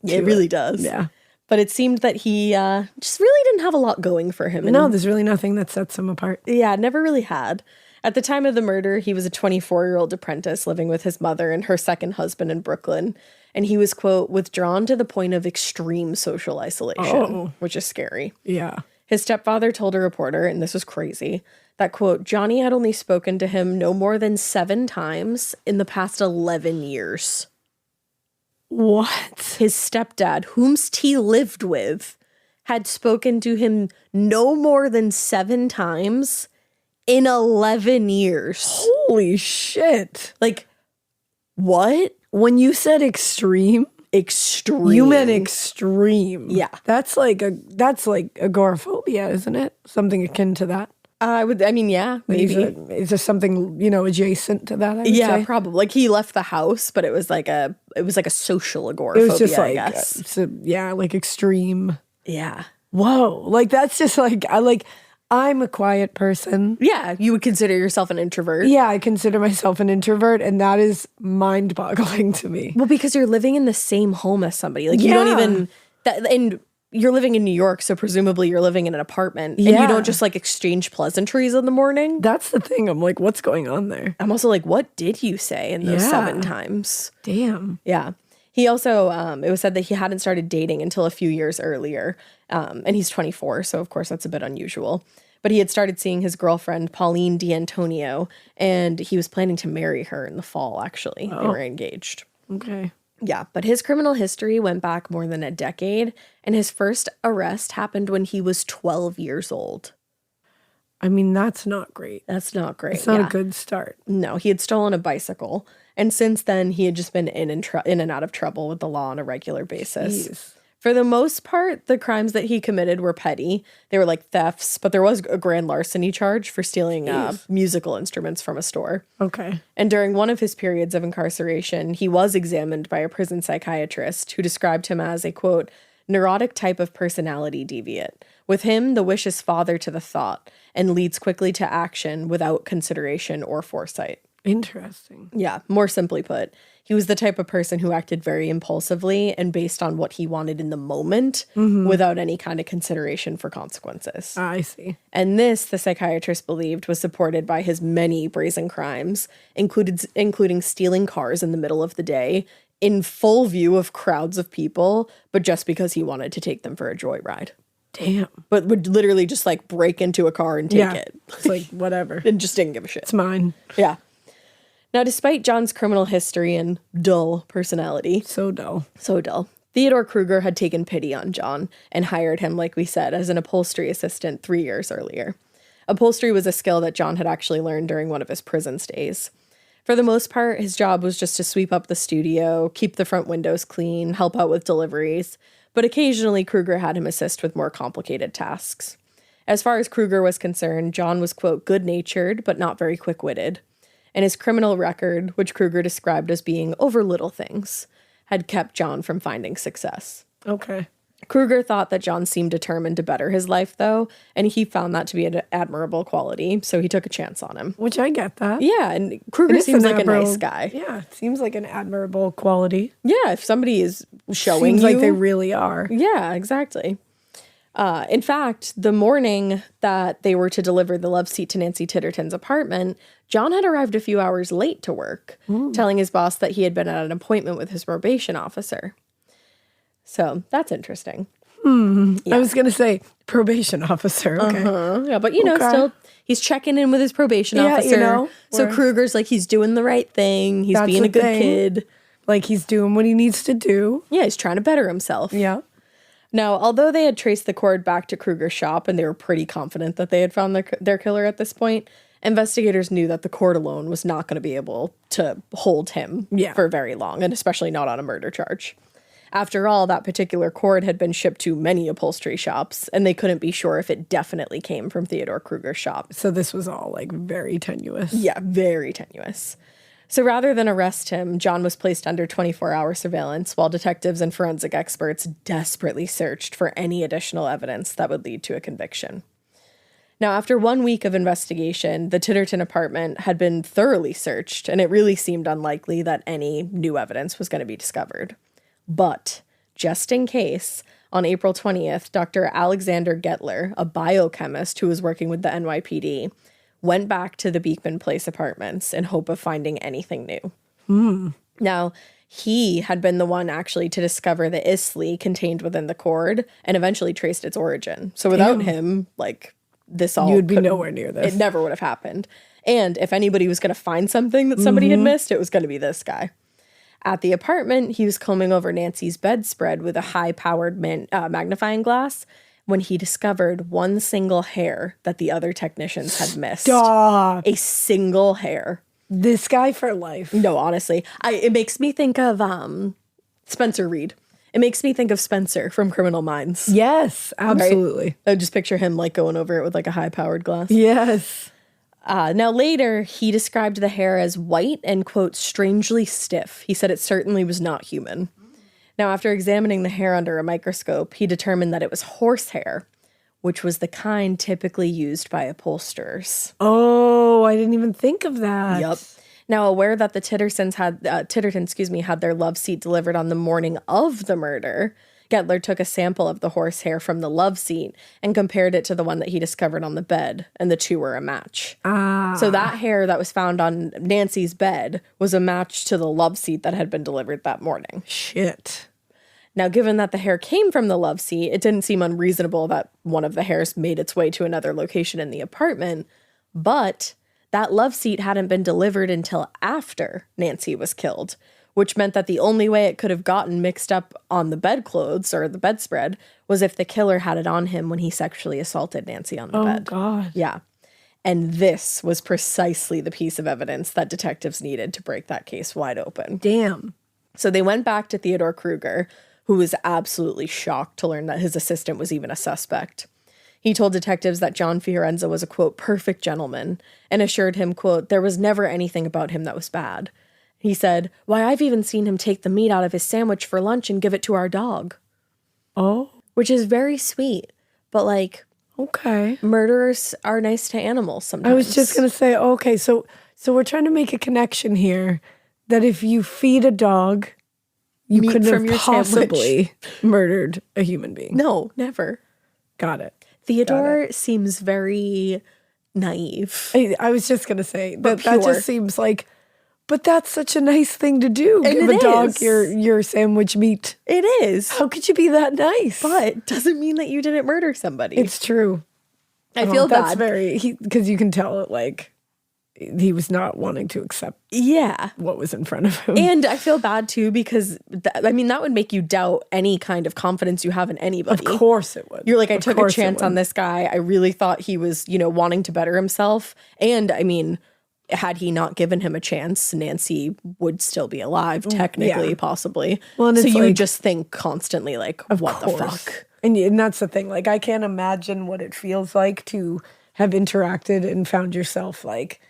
it really does. Yeah. But it seemed that he just really didn't have a lot going for him. No, there's really nothing that sets him apart. Yeah, never really had. At the time of the murder, he was a 24-year-old apprentice living with his mother and her second husband in Brooklyn. And he was, quote, withdrawn to the point of extreme social isolation, which is scary. Yeah. His stepfather told a reporter, and this was crazy, that, quote, Johnny had only spoken to him no more than 7 times in the past 11 years. What? His stepdad, whomst he lived with, had spoken to him no more than 7 times in 11 years. Holy shit. Like, what? When you said extreme, you meant extreme. Yeah. That's like agoraphobia, isn't it? Something akin to that. Yeah, maybe. Is there something, adjacent to that? I would say? Probably. Like, he left the house, but it was like a social agoraphobia, it was just like, I guess. Like extreme. Yeah. Whoa. Like, that's just like, I'm a quiet person. Yeah, you would consider yourself an introvert. Yeah, I consider myself an introvert, and that is mind-boggling to me. Well, because you're living in the same home as somebody. Like, you don't even... and you're living in New York, so presumably you're living in an apartment. And you don't just, like, exchange pleasantries in the morning. That's the thing. I'm like, what's going on there? I'm also like, what did you say in those 7 times? Damn. Yeah. He also, it was said that he hadn't started dating until a few years earlier. And he's 24, so of course that's a bit unusual. But he had started seeing his girlfriend, Pauline D'Antonio, and he was planning to marry her in the fall, actually. They were engaged. Okay. Yeah, but his criminal history went back more than a decade, and his first arrest happened when he was 12 years old. I mean, that's not great. That's not great. It's not a good start. No, he had stolen a bicycle, and since then he had just been in and out of trouble with the law on a regular basis. Jeez. For the most part, the crimes that he committed were petty. They were like thefts, but there was a grand larceny charge for stealing musical instruments from a store. Okay. And during one of his periods of incarceration, he was examined by a prison psychiatrist who described him as a, quote, neurotic type of personality deviant. With him, the wish is father to the thought and leads quickly to action without consideration or foresight. Interesting. Yeah, more simply put, he was the type of person who acted very impulsively and based on what he wanted in the moment without any kind of consideration for consequences. I see. And this, the psychiatrist believed, was supported by his many brazen crimes, including stealing cars in the middle of the day, in full view of crowds of people, but just because he wanted to take them for a joyride. Damn. But would literally just like break into a car and take it. It's like, whatever. And just didn't give a shit. It's mine. Yeah. Now, despite John's criminal history and dull personality, So dull, Theodore Kruger had taken pity on John and hired him, like we said, as an upholstery assistant 3 years earlier. Upholstery was a skill that John had actually learned during one of his prison stays. For the most part, his job was just to sweep up the studio, keep the front windows clean, help out with deliveries, but occasionally Kruger had him assist with more complicated tasks. As far as Kruger was concerned, John was, quote, good-natured, but not very quick-witted. And his criminal record, which Kruger described as being over little things, had kept John from finding success. Okay. Kruger thought that John seemed determined to better his life, though, and he found that to be an admirable quality, so he took a chance on him. Which I get that. Yeah, and Kruger seems like a nice guy. Yeah, seems like an admirable quality. Yeah, if somebody is showing seems you... like they really are. Yeah, exactly. In fact, the morning that they were to deliver the love seat to Nancy Titterton's apartment, John had arrived a few hours late to work, telling his boss that he had been at an appointment with his probation officer. So that's interesting. I was going to say probation officer. Okay. Yeah, but still, he's checking in with his probation officer. So Kruger's like, he's doing the right thing. He's being a good kid. Like, he's doing what he needs to do. Yeah, he's trying to better himself. Yeah. Now, although they had traced the cord back to Kruger's shop and they were pretty confident that they had found their killer at this point, investigators knew that the cord alone was not going to be able to hold him for very long, and especially not on a murder charge. After all, that particular cord had been shipped to many upholstery shops, and they couldn't be sure if it definitely came from Theodore Kruger's shop. So this was all, like, very tenuous. Yeah, very tenuous. So rather than arrest him, John was placed under 24-hour surveillance while detectives and forensic experts desperately searched for any additional evidence that would lead to a conviction. Now, after 1 week of investigation, the Titterton apartment had been thoroughly searched, and it really seemed unlikely that any new evidence was going to be discovered. But, just in case, on April 20th, Dr. Alexander Gettler, a biochemist who was working with the NYPD, went back to the Beekman Place apartments in hope of finding anything new. Now, he had been the one actually to discover the isli contained within the cord and eventually traced its origin. So without him, like, this all... You would be nowhere near this. It never would have happened. And if anybody was going to find something that somebody had missed, it was going to be this guy. At the apartment, he was combing over Nancy's bedspread with a high-powered magnifying glass when he discovered one single hair that the other technicians had missed. Stop. A single hair. This guy for life. No, honestly. It makes me think of Spencer Reed. It makes me think of Spencer from Criminal Minds. Yes, absolutely. Right? I would just picture him like going over it with like a high-powered glass. Yes. Now later, he described the hair as white and, quote, strangely stiff. He said it certainly was not human. Now, after examining the hair under a microscope, he determined that it was horsehair, which was the kind typically used by upholsterers. Oh, I didn't even think of that. Yep. Now, aware that the Tittertons had their love seat delivered on the morning of the murder, Gettler took a sample of the horsehair from the love seat and compared it to the one that he discovered on the bed, and the two were a match. So that hair that was found on Nancy's bed was a match to the love seat that had been delivered that morning. Shit. Now, given that the hair came from the love seat, it didn't seem unreasonable that one of the hairs made its way to another location in the apartment, but that love seat hadn't been delivered until after Nancy was killed, which meant that the only way it could have gotten mixed up on the bedclothes or the bedspread was if the killer had it on him when he sexually assaulted Nancy on the bed. Oh, God. Yeah. And this was precisely the piece of evidence that detectives needed to break that case wide open. Damn. So they went back to Theodore Kruger, who was absolutely shocked to learn that his assistant was even a suspect. He told detectives that John Fiorenza was a, quote, perfect gentleman, and assured him, quote, there was never anything about him that was bad. He said, why, I've even seen him take the meat out of his sandwich for lunch and give it to our dog. Oh. Which is very sweet, but, like, okay, murderers are nice to animals sometimes. I was just going to say, okay, so we're trying to make a connection here that if you feed a dog, you meat couldn't from have your possibly murdered a human being. No, never. Got it. Theodore seems very naive. I was just going to say that pure. just seems like, but that's such a nice thing to do. And Give it a dog is. your sandwich meat. It is. How could you be that nice? But doesn't mean that you didn't murder somebody. It's true. I feel that's bad. very, because you can tell it, like, he was not wanting to accept what was in front of him. And I feel bad too because that would make you doubt any kind of confidence you have in anybody. Of course it would. You're like, I took a chance on this guy. I really thought he was, wanting to better himself. And I mean, had he not given him a chance, Nancy would still be alive, technically, possibly. Well, and so you would just think constantly, like, what the fuck? And that's the thing. Like, I can't imagine what it feels like to have interacted and found yourself, like,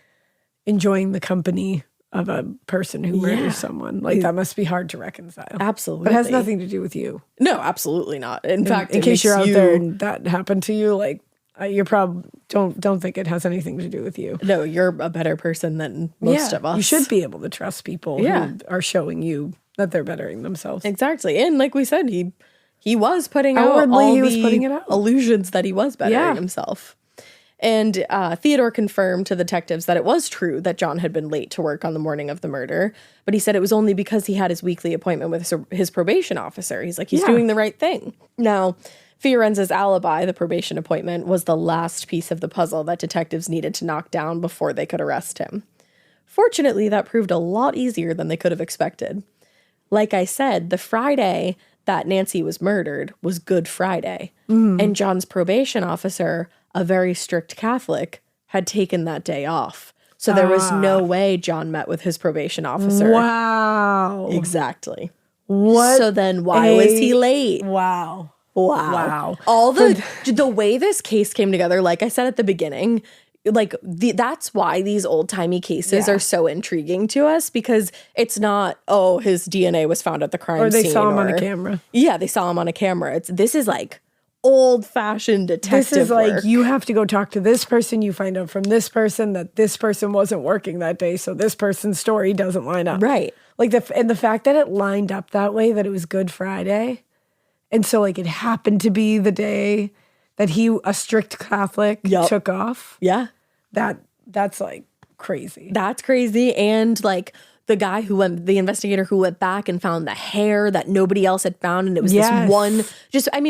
enjoying the company of a person who murders someone. Like, that must be hard to reconcile. Absolutely. But it has nothing to do with you. No, absolutely not. In fact, in case you're out there and that happened to you, like, you're probably don't think it has anything to do with you. No, you're a better person than most of us. You should be able to trust people who are showing you that they're bettering themselves. Exactly. And like we said, he was putting out Outwardly, all he was the putting it out. illusions that he was bettering himself. And Theodore confirmed to the detectives that it was true that John had been late to work on the morning of the murder, but he said it was only because he had his weekly appointment with his probation officer. He's like, he's doing the right thing. Now, Fiorenza's alibi, the probation appointment, was the last piece of the puzzle that detectives needed to knock down before they could arrest him. Fortunately, that proved a lot easier than they could have expected. Like I said, the Friday that Nancy was murdered was Good Friday, and John's probation officer, a very strict Catholic, had taken that day off. So there was no way John met with his probation officer. Wow. Exactly. What? So then why was he late? Wow. Wow. All the way this case came together, like I said at the beginning, like that's why these old-timey cases are so intriguing to us, because it's not, oh, his DNA was found at the crime scene. Or they saw him on a camera. Yeah, they saw him on a camera. This is like old-fashioned detective This is like, work. you have to go talk to this person. You find out from this person that this person wasn't working that day, so this person's story doesn't line up. Right. Like the fact that it lined up that way, that it was Good Friday, and so like it happened to be the day that a strict Catholic took off. Yeah. That's like crazy. That's crazy. And like the investigator who went back and found the hair that nobody else had found. And it was this one,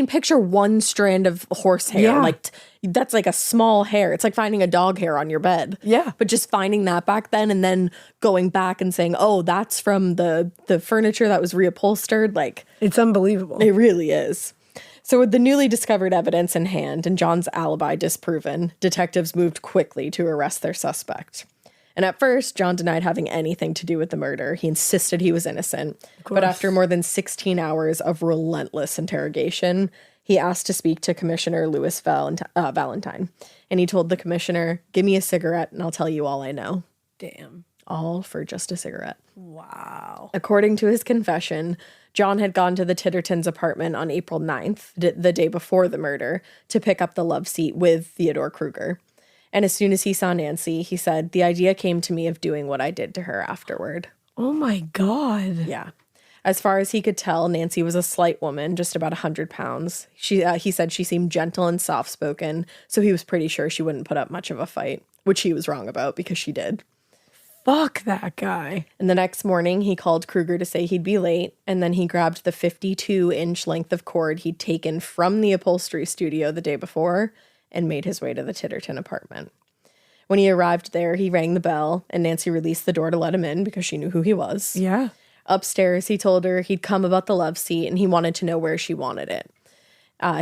picture one strand of horsehair. Yeah. Like that's like a small hair. It's like finding a dog hair on your bed. Yeah. But just finding that back then and then going back and saying, oh, that's from the furniture that was reupholstered. Like, it's unbelievable. It really is. So with the newly discovered evidence in hand and John's alibi disproven, detectives moved quickly to arrest their suspect. And at first, John denied having anything to do with the murder. He insisted he was innocent. But after more than 16 hours of relentless interrogation, he asked to speak to Commissioner Lewis Valentine. And he told the commissioner, give me a cigarette and I'll tell you all I know. Damn. All for just a cigarette. Wow. According to his confession, John had gone to the Tittertons' apartment on April 9th, the day before the murder, to pick up the love seat with Theodore Kruger. And as soon as he saw Nancy, he said, the idea came to me of doing what I did to her afterward. Oh my God. Yeah. As far as he could tell, Nancy was a slight woman, just about 100 pounds. He said she seemed gentle and soft-spoken, so he was pretty sure she wouldn't put up much of a fight, which he was wrong about because she did. Fuck that guy. And the next morning, he called Kruger to say he'd be late, and then he grabbed the 52-inch length of cord he'd taken from the upholstery studio the day before and made his way to the Titterton apartment. When he arrived there, he rang the bell, and Nancy released the door to let him in because she knew who he was. Yeah. Upstairs, he told her he'd come about the love seat, and he wanted to know where she wanted it.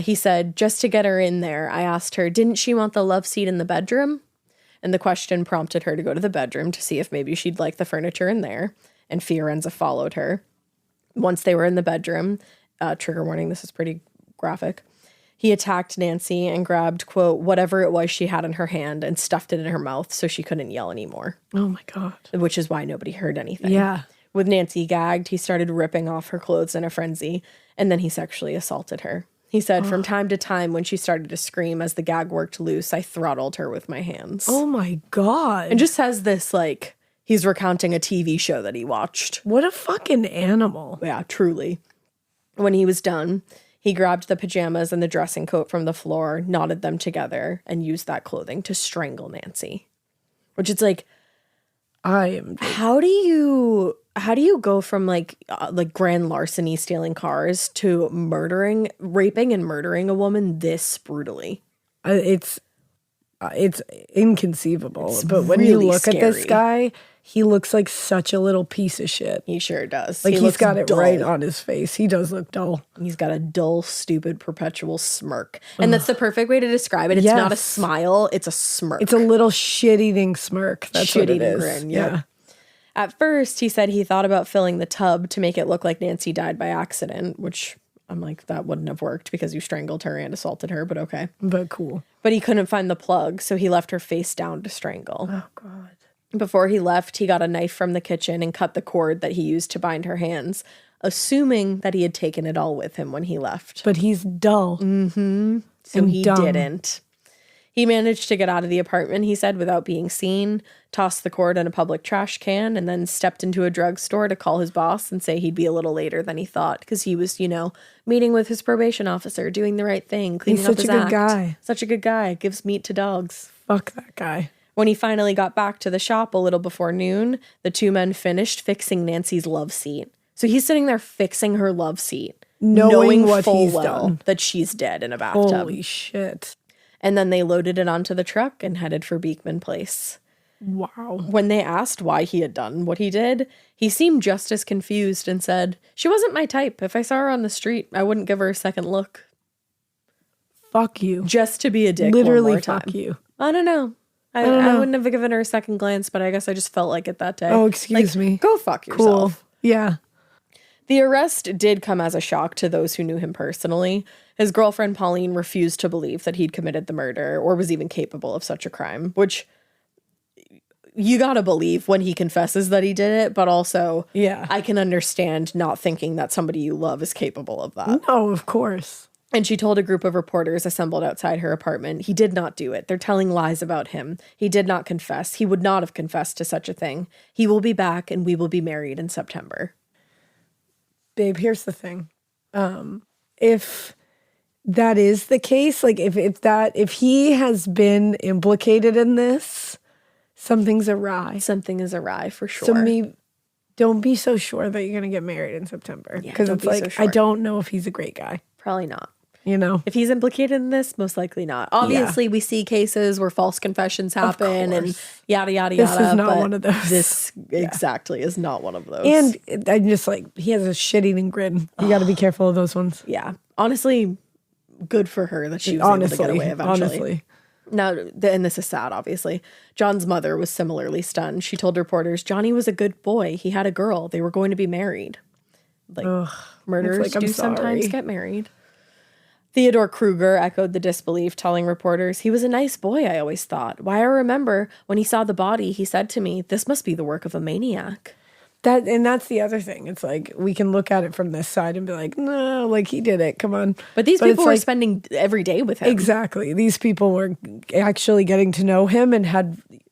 He said, just to get her in there, I asked her, didn't she want the love seat in the bedroom? And the question prompted her to go to the bedroom to see if maybe she'd like the furniture in there. And Fiorenza followed her. Once they were in the bedroom, trigger warning, this is pretty graphic, he attacked Nancy and grabbed, quote, whatever it was she had in her hand and stuffed it in her mouth so she couldn't yell anymore. Oh my God. Which is why nobody heard anything. Yeah. With Nancy gagged, he started ripping off her clothes in a frenzy, and then he sexually assaulted her. He said, from time to time, when she started to scream as the gag worked loose, I throttled her with my hands. Oh my God. And just has this, like, he's recounting a TV show that he watched. What a fucking animal. Yeah, truly. When he was done, he grabbed the pajamas and the dressing coat from the floor, knotted them together, and used that clothing to strangle Nancy. Which is like, how do you go from like grand larceny, stealing cars, to raping and murdering a woman this brutally? It's inconceivable. But when really you look scary. at this guy, he looks like such a little piece of shit. He sure does. Like he's got it dull. right on his face. He does look dull. He's got a dull, stupid, perpetual smirk. And that's the perfect way to describe it. It's not a smile, it's a smirk. It's a little shit-eating smirk. That's what it Shit-eating is. grin, yeah. At first, he said he thought about filling the tub to make it look like Nancy died by accident, which I'm like, that wouldn't have worked because you strangled her and assaulted her, but okay. But cool. But he couldn't find the plug, so he left her face down to strangle. Oh, God. Before he left, he got a knife from the kitchen and cut the cord that he used to bind her hands, assuming that he had taken it all with him when he left. But he's dull. Mm-hmm. So he didn't. He managed to get out of the apartment, he said, without being seen, tossed the cord in a public trash can, and then stepped into a drugstore to call his boss and say he'd be a little later than he thought, because he was, meeting with his probation officer, doing the right thing, cleaning up his act. He's such a good guy. Such a good guy. Gives meat to dogs. Fuck that guy. When he finally got back to the shop a little before noon, the two men finished fixing Nancy's love seat. So he's sitting there fixing her love seat, knowing what full he's well done. that she's dead in a bathtub. Holy shit. And then they loaded it onto the truck and headed for Beekman Place. Wow. When they asked why he had done what he did, he seemed just as confused and said, "She wasn't my type. If I saw her on the street, I wouldn't give her a second look." Fuck you. Just to be a dick Literally one more time. fuck you. I don't know. I wouldn't have given her a second glance, but I guess I just felt like it that day. Oh, excuse me. Go fuck yourself. Cool. Yeah. The arrest did come as a shock to those who knew him personally. His girlfriend Pauline refused to believe that he'd committed the murder or was even capable of such a crime, which you gotta believe when he confesses that he did it, but also I can understand not thinking that somebody you love is capable of that. No, of course. And she told a group of reporters assembled outside her apartment, he did not do it. They're telling lies about him. He did not confess. He would not have confessed to such a thing. He will be back and we will be married in September. Babe, here's the thing. If that is the case, like if he has been implicated in this, something's awry. Something is awry for sure. So don't be so sure that you're going to get married in September. Because it's like, so I don't know if he's a great guy. Probably not. You know? If he's implicated in this, most likely not. Obviously, we see cases where false confessions happen and yada, yada, yada. This is not one of those. This exactly is not one of those. And I'm just like, he has a shit-eating grin. You got to be careful of those ones. Yeah. Honestly, good for her that she was able to get away eventually. Honestly. Now, and this is sad, obviously. John's mother was similarly stunned. She told reporters, Johnny was a good boy. He had a girl. They were going to be married. Like, murderers do sometimes get married. Theodore Kruger echoed the disbelief, telling reporters, he was a nice boy, I always thought. Why, I remember when he saw the body, he said to me, this must be the work of a maniac. That's the other thing. It's like, we can look at it from this side and be like, no, like he did it. Come on. But these people were spending every day with him. Exactly. These people were actually getting to know him and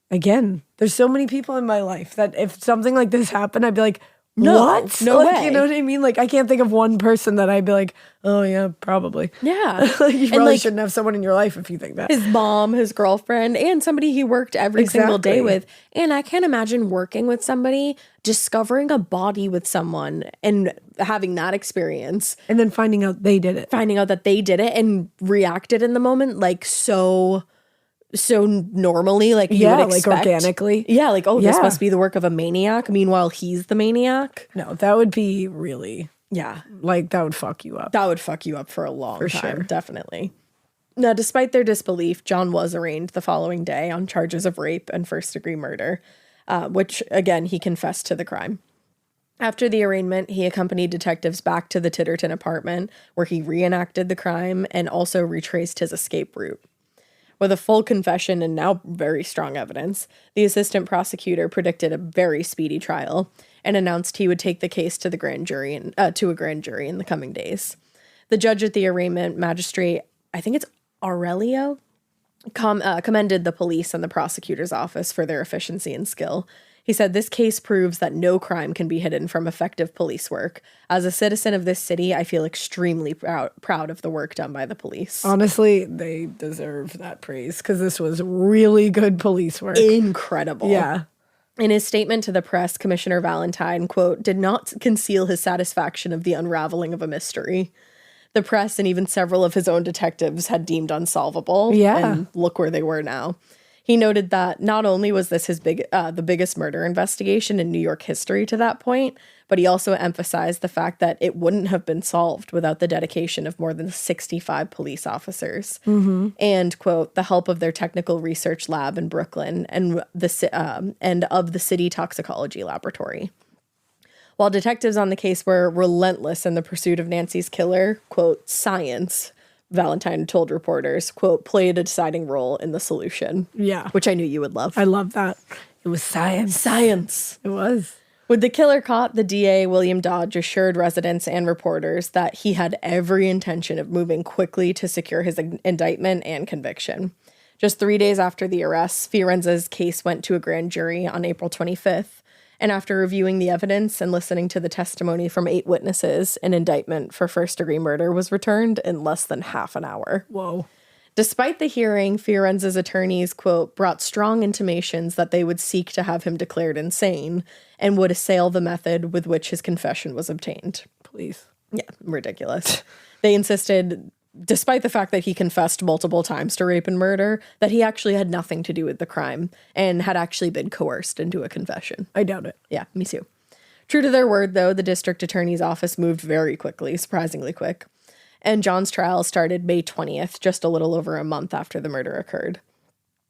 again, there's so many people in my life that if something like this happened, I'd be like, what? No way. You know what I mean? Like, I can't think of one person that I'd be like, oh yeah, probably. Yeah. You probably shouldn't have someone in your life if you think that. His mom, his girlfriend, and somebody he worked every single day with. And I can't imagine working with somebody, discovering a body with someone and having that experience. And then finding out they did it. Finding out that they did it and reacted in the moment like so normally, like you would expect. Like organically. Yeah, like, this must be the work of a maniac. Meanwhile, he's the maniac. No, that would be really, like that would fuck you up. That would fuck you up for a long time, sure. definitely. Now, despite their disbelief, John was arraigned the following day on charges of rape and first-degree murder, which, again, he confessed to the crime. After the arraignment, he accompanied detectives back to the Titterton apartment, where he reenacted the crime and also retraced his escape route. With a full confession and now very strong evidence, the assistant prosecutor predicted a very speedy trial and announced he would take the case to a grand jury in the coming days. The judge at the arraignment, magistrate, I think it's Aurelio, commended the police and the prosecutor's office for their efficiency and skill. He said, this case proves that no crime can be hidden from effective police work. As a citizen of this city, I feel extremely proud of the work done by the police. Honestly, they deserve that praise because this was really good police work. Incredible. Yeah. In his statement to the press, Commissioner Valentine, quote, did not conceal his satisfaction of the unraveling of a mystery. The press and even several of his own detectives had deemed unsolvable. Yeah. And look where they were now. He noted that not only was this the biggest murder investigation in New York history to that point, but he also emphasized the fact that it wouldn't have been solved without the dedication of more than 65 police officers. Mm-hmm. And, quote, the help of their technical research lab in Brooklyn and of the city toxicology laboratory. While detectives on the case were relentless in the pursuit of Nancy's killer, quote, science, Valentine told reporters, quote, played a deciding role in the solution. Yeah. Which I knew you would love. I love that. It was science. Science. It was. With the killer caught, the DA, William Dodge, assured residents and reporters that he had every intention of moving quickly to secure his indictment and conviction. Just 3 days after the arrest, Fiorenza's case went to a grand jury on April 25th. And after reviewing the evidence and listening to the testimony from 8 witnesses, an indictment for first-degree murder was returned in less than half an hour. Whoa. Despite the hearing, Fiorenza's attorneys, quote, brought strong intimations that they would seek to have him declared insane and would assail the method with which his confession was obtained. Please. Yeah, ridiculous. They insisted, despite the fact that he confessed multiple times to rape and murder, that he actually had nothing to do with the crime and had actually been coerced into a confession. I doubt it. Yeah, me too. True to their word, though, the district attorney's office moved very quickly, surprisingly quick. And John's trial started May 20th, just a little over a month after the murder occurred.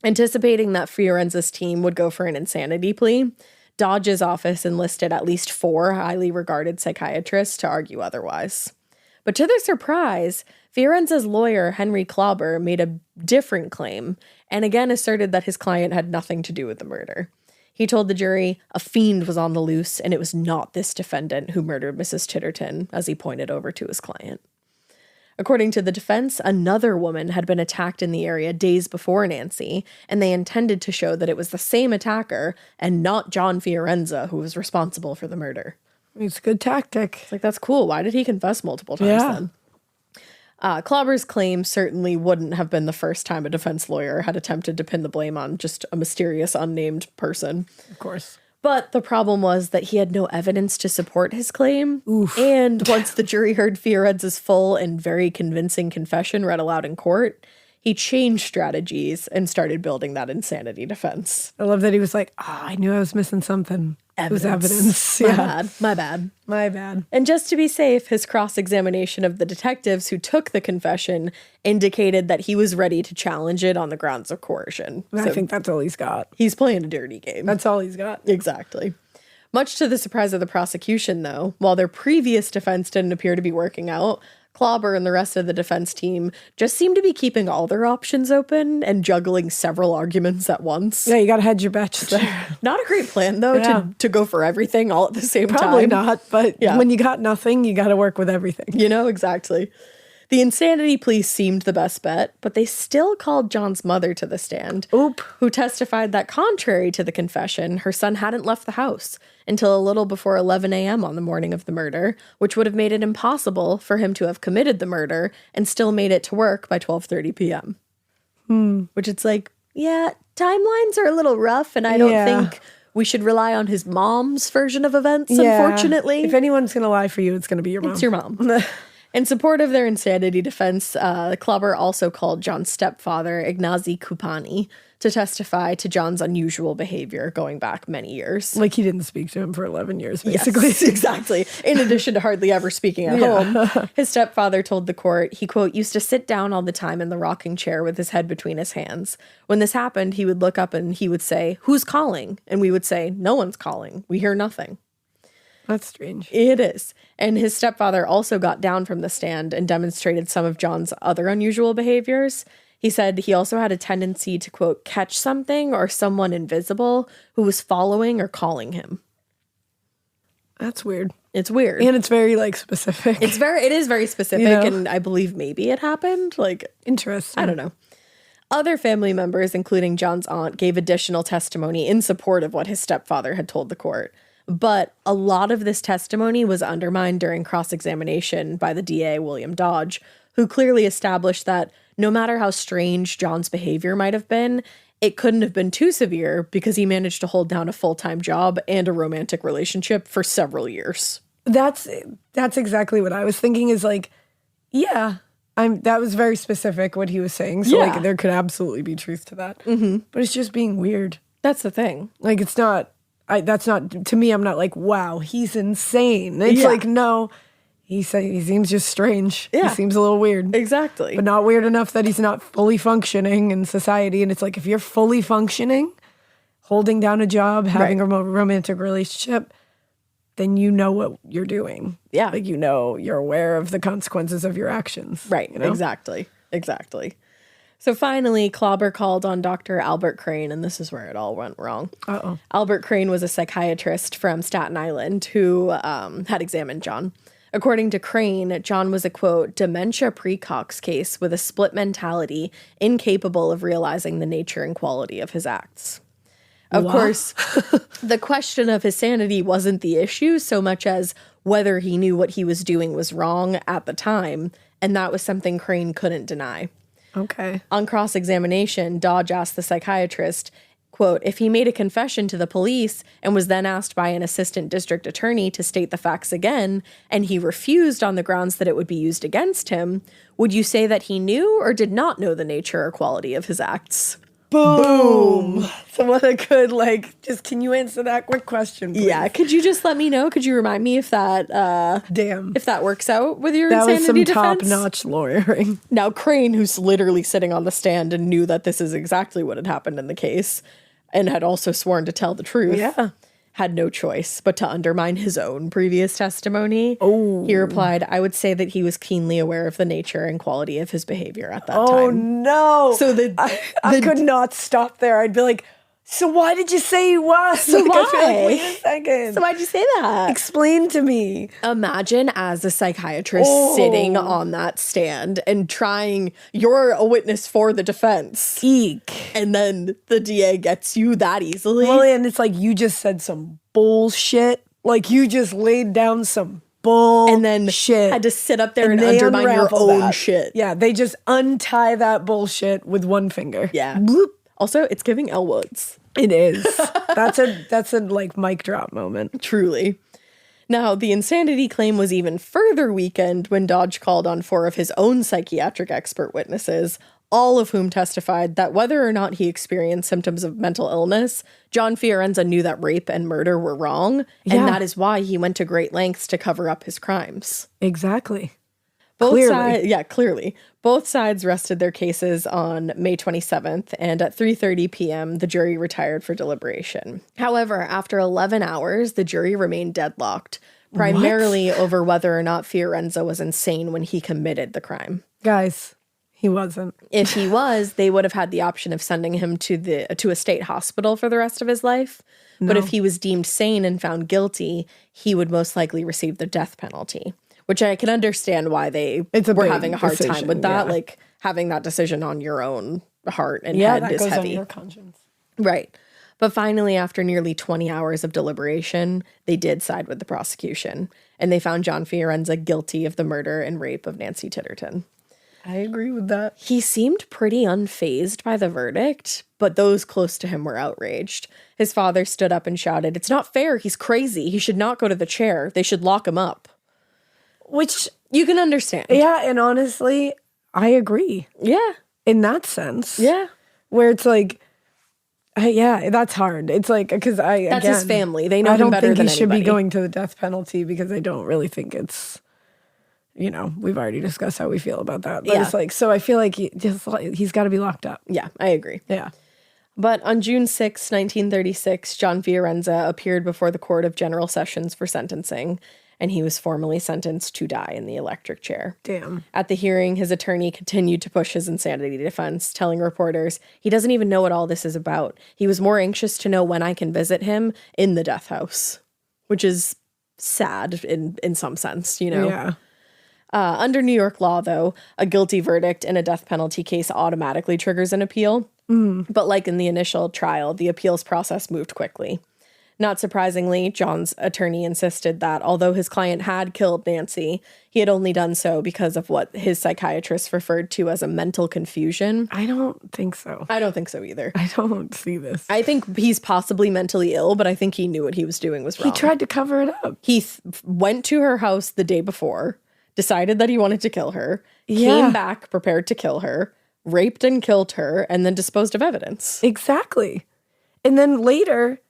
Anticipating that Fiorenza's team would go for an insanity plea, Dodge's office enlisted at least 4 highly regarded psychiatrists to argue otherwise. But to their surprise, Fiorenza's lawyer, Henry Klauber, made a different claim and again asserted that his client had nothing to do with the murder. He told the jury a fiend was on the loose and it was not this defendant who murdered Mrs. Titterton, as he pointed over to his client. According to the defense, another woman had been attacked in the area days before Nancy, and they intended to show that it was the same attacker and not John Fiorenza who was responsible for the murder. It's a good tactic. It's like, that's cool. Why did he confess multiple times then? Klauber's claim certainly wouldn't have been the first time a defense lawyer had attempted to pin the blame on just a mysterious unnamed person. Of course. But the problem was that he had no evidence to support his claim. Oof. And once the jury heard Fiorenza's full and very convincing confession read aloud in court, he changed strategies and started building that insanity defense. I love that he was like, I knew I was missing something. It was evidence. My bad. My bad. And just to be safe, his cross-examination of the detectives who took the confession indicated that he was ready to challenge it on the grounds of coercion. I think that's all he's got. He's playing a dirty game. That's all he's got. Exactly. Much to the surprise of the prosecution, though, while their previous defense didn't appear to be working out, Klauber and the rest of the defense team just seemed to be keeping all their options open and juggling several arguments at once. Yeah, you got to hedge your bets there. Not a great plan, though, to go for everything all at the same time. Probably not, but when you got nothing, you got to work with everything. You know, exactly. The insanity plea seemed the best bet, but they still called John's mother to the stand, who testified that contrary to the confession, her son hadn't left the house until a little before 11 a.m. on the morning of the murder, which would have made it impossible for him to have committed the murder and still made it to work by 12:30 p.m. Which it's like, yeah, timelines are a little rough, and I don't think we should rely on his mom's version of events, unfortunately. If anyone's going to lie for you, it's going to be your mom. It's your mom. In support of their insanity defense, Klauber also called John's stepfather, Ignacy Kupani, to testify to John's unusual behavior going back many years. Like he didn't speak to him for 11 years, basically. Yes, exactly. In addition to hardly ever speaking at home. His stepfather told the court he, quote, used to sit down all the time in the rocking chair with his head between his hands. When this happened, he would look up and he would say, "Who's calling?" And we would say, "No one's calling. We hear nothing." That's strange. It is. And his stepfather also got down from the stand and demonstrated some of John's other unusual behaviors. He said he also had a tendency to, quote, catch something or someone invisible who was following or calling him. That's weird. It's weird. And it's very, like, specific. It is very specific, and I believe maybe it happened. Like, interesting. I don't know. Other family members, including John's aunt, gave additional testimony in support of what his stepfather had told the court. But a lot of this testimony was undermined during cross-examination by the DA, William Dodge, who clearly established that no matter how strange John's behavior might have been, it couldn't have been too severe because he managed to hold down a full-time job and a romantic relationship for several years. That's exactly what I was thinking is like, that was very specific what he was saying. So like there could absolutely be truth to that. Mm-hmm. But it's just being weird. That's the thing. Like it's not... that's not, to me, I'm not like, wow, he's insane. It's like, no, he seems just strange. Yeah. He seems a little weird. Exactly. But not weird enough that he's not fully functioning in society. And it's like, if you're fully functioning, holding down a job, having a romantic relationship, then you know what you're doing. Yeah. Like, you're aware of the consequences of your actions. Right. You know? Exactly. So finally, Klauber called on Dr. Albert Crane, and this is where it all went wrong. Albert Crane was a psychiatrist from Staten Island who had examined John. According to Crane, John was a, quote, dementia precox case with a split mentality, incapable of realizing the nature and quality of his acts. Of course, the question of his sanity wasn't the issue so much as whether he knew what he was doing was wrong at the time, and that was something Crane couldn't deny. Okay. On cross-examination, Dodge asked the psychiatrist, quote, if he made a confession to the police and was then asked by an assistant district attorney to state the facts again, and he refused on the grounds that it would be used against him, would you say that he knew or did not know the nature or quality of his acts? Boom. So what a good, just can you answer that quick question, please? Yeah, could you just let me know? Could you remind me if that if that works out with your insanity defense? That was some top-notch lawyering. Now, Crane, who's literally sitting on the stand and knew that this is exactly what had happened in the case and had also sworn to tell the truth, had no choice but to undermine his own previous testimony. Oh. He replied, I would say that he was keenly aware of the nature and quality of his behavior at that time. Oh, no. So I could not stop there. I'd be like, so why did you say he was? So why? I'd be like, wait a second. So why'd you say that? Explain to me. Imagine as a psychiatrist sitting on that stand and you're a witness for the defense. Eek. And then the DA gets you that easily. Well, and it's like you just said some bullshit. Like you just laid down some bullshit. And then had to sit up there and undermine your own shit. Yeah, they just untie that bullshit with one finger. Yeah. Bloop. Also, it's giving Elwoods. It is. That's a mic drop moment. Truly. Now, the insanity claim was even further weakened when Dodge called on 4 of his own psychiatric expert witnesses, all of whom testified that whether or not he experienced symptoms of mental illness, John Fiorenza knew that rape and murder were wrong, and that is why he went to great lengths to cover up his crimes. Exactly. Clearly. Both sides rested their cases on May 27th, and at 3:30 p.m., the jury retired for deliberation. However, after 11 hours, the jury remained deadlocked, primarily over whether or not Fiorenza was insane when he committed the crime. Guys, he wasn't. If he was, they would have had the option of sending him to a state hospital for the rest of his life. No. But if he was deemed sane and found guilty, he would most likely receive the death penalty. Which I can understand why they were having a hard time with that. Yeah. Like, having that decision on your own heart and head is heavy. Yeah, that goes on your conscience. Right. But finally, after nearly 20 hours of deliberation, they did side with the prosecution. And they found John Fiorenza guilty of the murder and rape of Nancy Titterton. I agree with that. He seemed pretty unfazed by the verdict, but those close to him were outraged. His father stood up and shouted, "It's not fair. He's crazy. He should not go to the chair. They should lock him up." Which you can understand. Yeah, and honestly, I agree. Yeah. In that sense. Yeah. Where it's like, that's hard. It's like, because that's his family. They know him better than anybody. I don't think he should be going to the death penalty because I don't really think it's, we've already discussed how we feel about that. But it's like, so I feel like he's got to be locked up. Yeah, I agree. Yeah. But on June 6, 1936, John Fiorenza appeared before the Court of General Sessions for sentencing, and he was formally sentenced to die in the electric chair. Damn. At the hearing, his attorney continued to push his insanity defense, telling reporters he doesn't even know what all this is about. He was more anxious to know when I can visit him in the death house, which is sad in some sense, Yeah. Under New York law, though, a guilty verdict in a death penalty case automatically triggers an appeal. But like in the initial trial, the appeals process moved quickly. Not surprisingly, John's attorney insisted that although his client had killed Nancy, he had only done so because of what his psychiatrist referred to as a mental confusion. I don't think so. I don't think so either. I don't see this. I think he's possibly mentally ill, but I think he knew what he was doing was wrong. He tried to cover it up. He went to her house the day before, decided that he wanted to kill her, came back prepared to kill her, raped and killed her, and then disposed of evidence. Exactly. And then later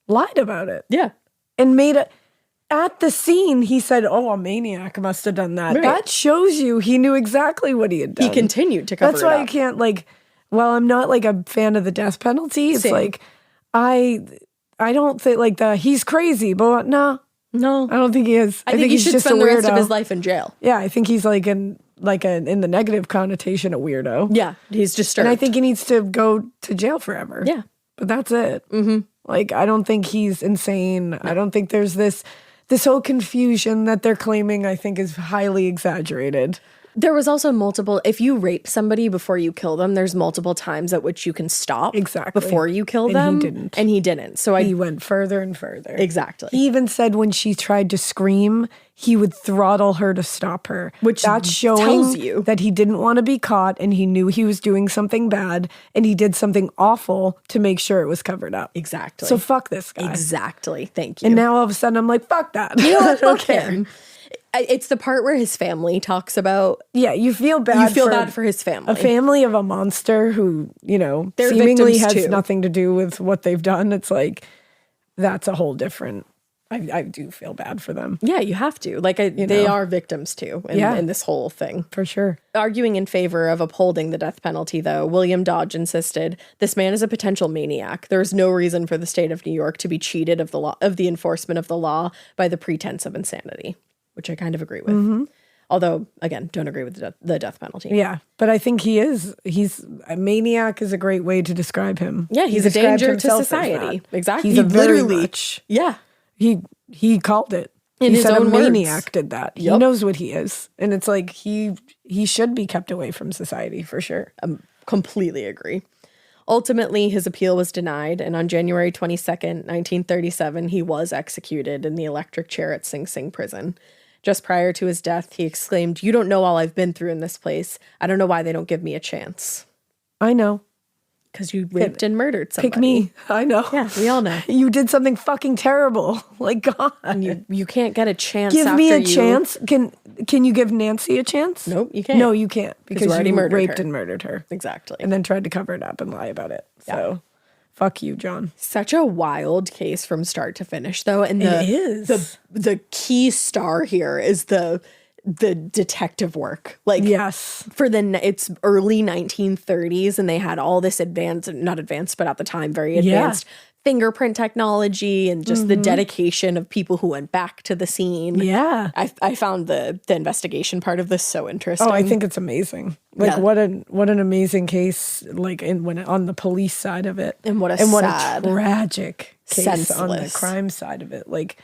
lied about it. Yeah. And at the scene, he said, a maniac must have done that. Right. That shows you he knew exactly what he had done. He continued to cover it up. That's why I can't, I'm not, a fan of the death penalty. It's Same. I don't think, he's crazy, but no, I don't think he is. I think he should spend the rest of his life in jail. Yeah, I think he's, in the negative connotation, a weirdo. Yeah, he's disturbed. And I think he needs to go to jail forever. Yeah. But that's it. Mm-hmm. I don't think he's insane. No. I don't think there's this whole confusion that they're claiming, I think, is highly exaggerated. There was also multiple, if you rape somebody before you kill them, there's multiple times at which you can stop before you kill them. And he didn't. So he went further and further. Exactly. He even said when she tried to scream, he would throttle her to stop her. Which that's showing tells you that he didn't want to be caught and he knew he was doing something bad and he did something awful to make sure it was covered up. Exactly. So fuck this guy. Exactly. Thank you. And now all of a sudden I'm like, fuck that. You know what? Fuck him. It's the part where his family talks about. Yeah, you feel bad. You feel bad for his family. A family of a monster who, you know, They're seemingly has too. nothing to do with what they've done. It's like, that's a whole different. I do feel bad for them. Yeah, you have to. Like, they are victims too in this whole thing. For sure. Arguing in favor of upholding the death penalty, though, William Dodge insisted, this man is a potential maniac. There is no reason for the state of New York to be cheated of the enforcement of the law by the pretense of insanity, which I kind of agree with. Mm-hmm. Although, again, don't agree with the death penalty. Yeah, but I think he's a maniac is a great way to describe him. Yeah, he's a danger to society. Exactly. He's Yeah. He called it. In his own a maniac words. did that. Yep. He knows what he is. And it's like he should be kept away from society for sure. I completely agree. Ultimately, his appeal was denied, and on January 22nd, 1937, he was executed in the electric chair at Sing Sing prison. Just prior to his death, he exclaimed, "You don't know all I've been through in this place. I don't know why they don't give me a chance." I know. Because you raped and murdered somebody. Pick me. I know. Yeah, we all know. You did something fucking terrible. Like, God. And you can't get a chance Give after me a you... chance. Can you give Nancy a chance? Nope, you can't. No, you can't. Because you already you murdered raped her. and murdered her. Exactly. And then tried to cover it up and lie about it. So, fuck you, John. Such a wild case from start to finish, though. And it is. The key star here is the detective work. Like, yes, for it's early 1930s, and they had all this not advanced, but at the time very advanced fingerprint technology, and just the dedication of people who went back to the scene. Yeah, I found the investigation part of this so interesting. Oh, I think it's amazing. Like, what an amazing case. Like, on the police side of it, and what a tragic case senseless. On the crime side of it. Like,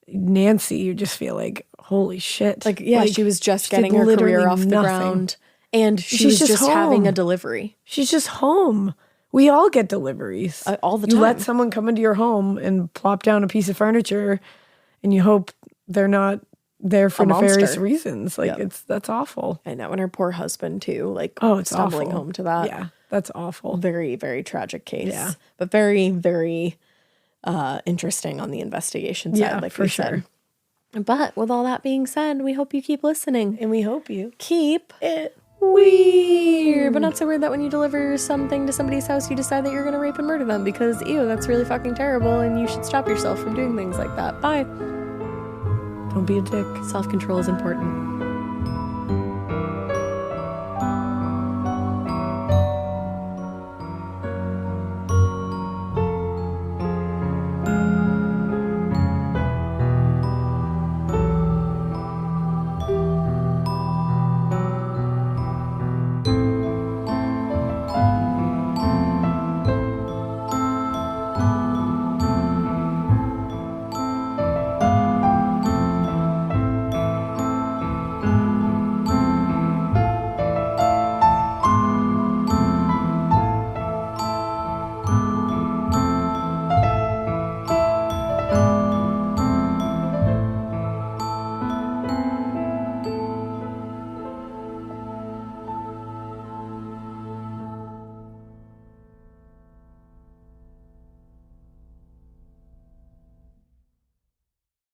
Nancy, you just feel like, holy shit. Like, yeah, she was just getting her career off the ground, and she's just having a delivery. She's just home. We all get deliveries all the time. You let someone come into your home and plop down a piece of furniture, and you hope they're not there for nefarious reasons. Like, that's awful. I know, and her poor husband too. Like, it's stumbling awful. home to that. Yeah, that's awful. Very, very tragic case. Yeah, but very, very interesting on the investigation side. Like, for sure. But with all that being said, we hope you keep listening, and we hope you keep it weird, but not so weird that when you deliver something to somebody's house, you decide that you're going to rape and murder them, because ew, that's really fucking terrible, and you should stop yourself from doing things like that. Bye. Don't be a dick. Self-control is important.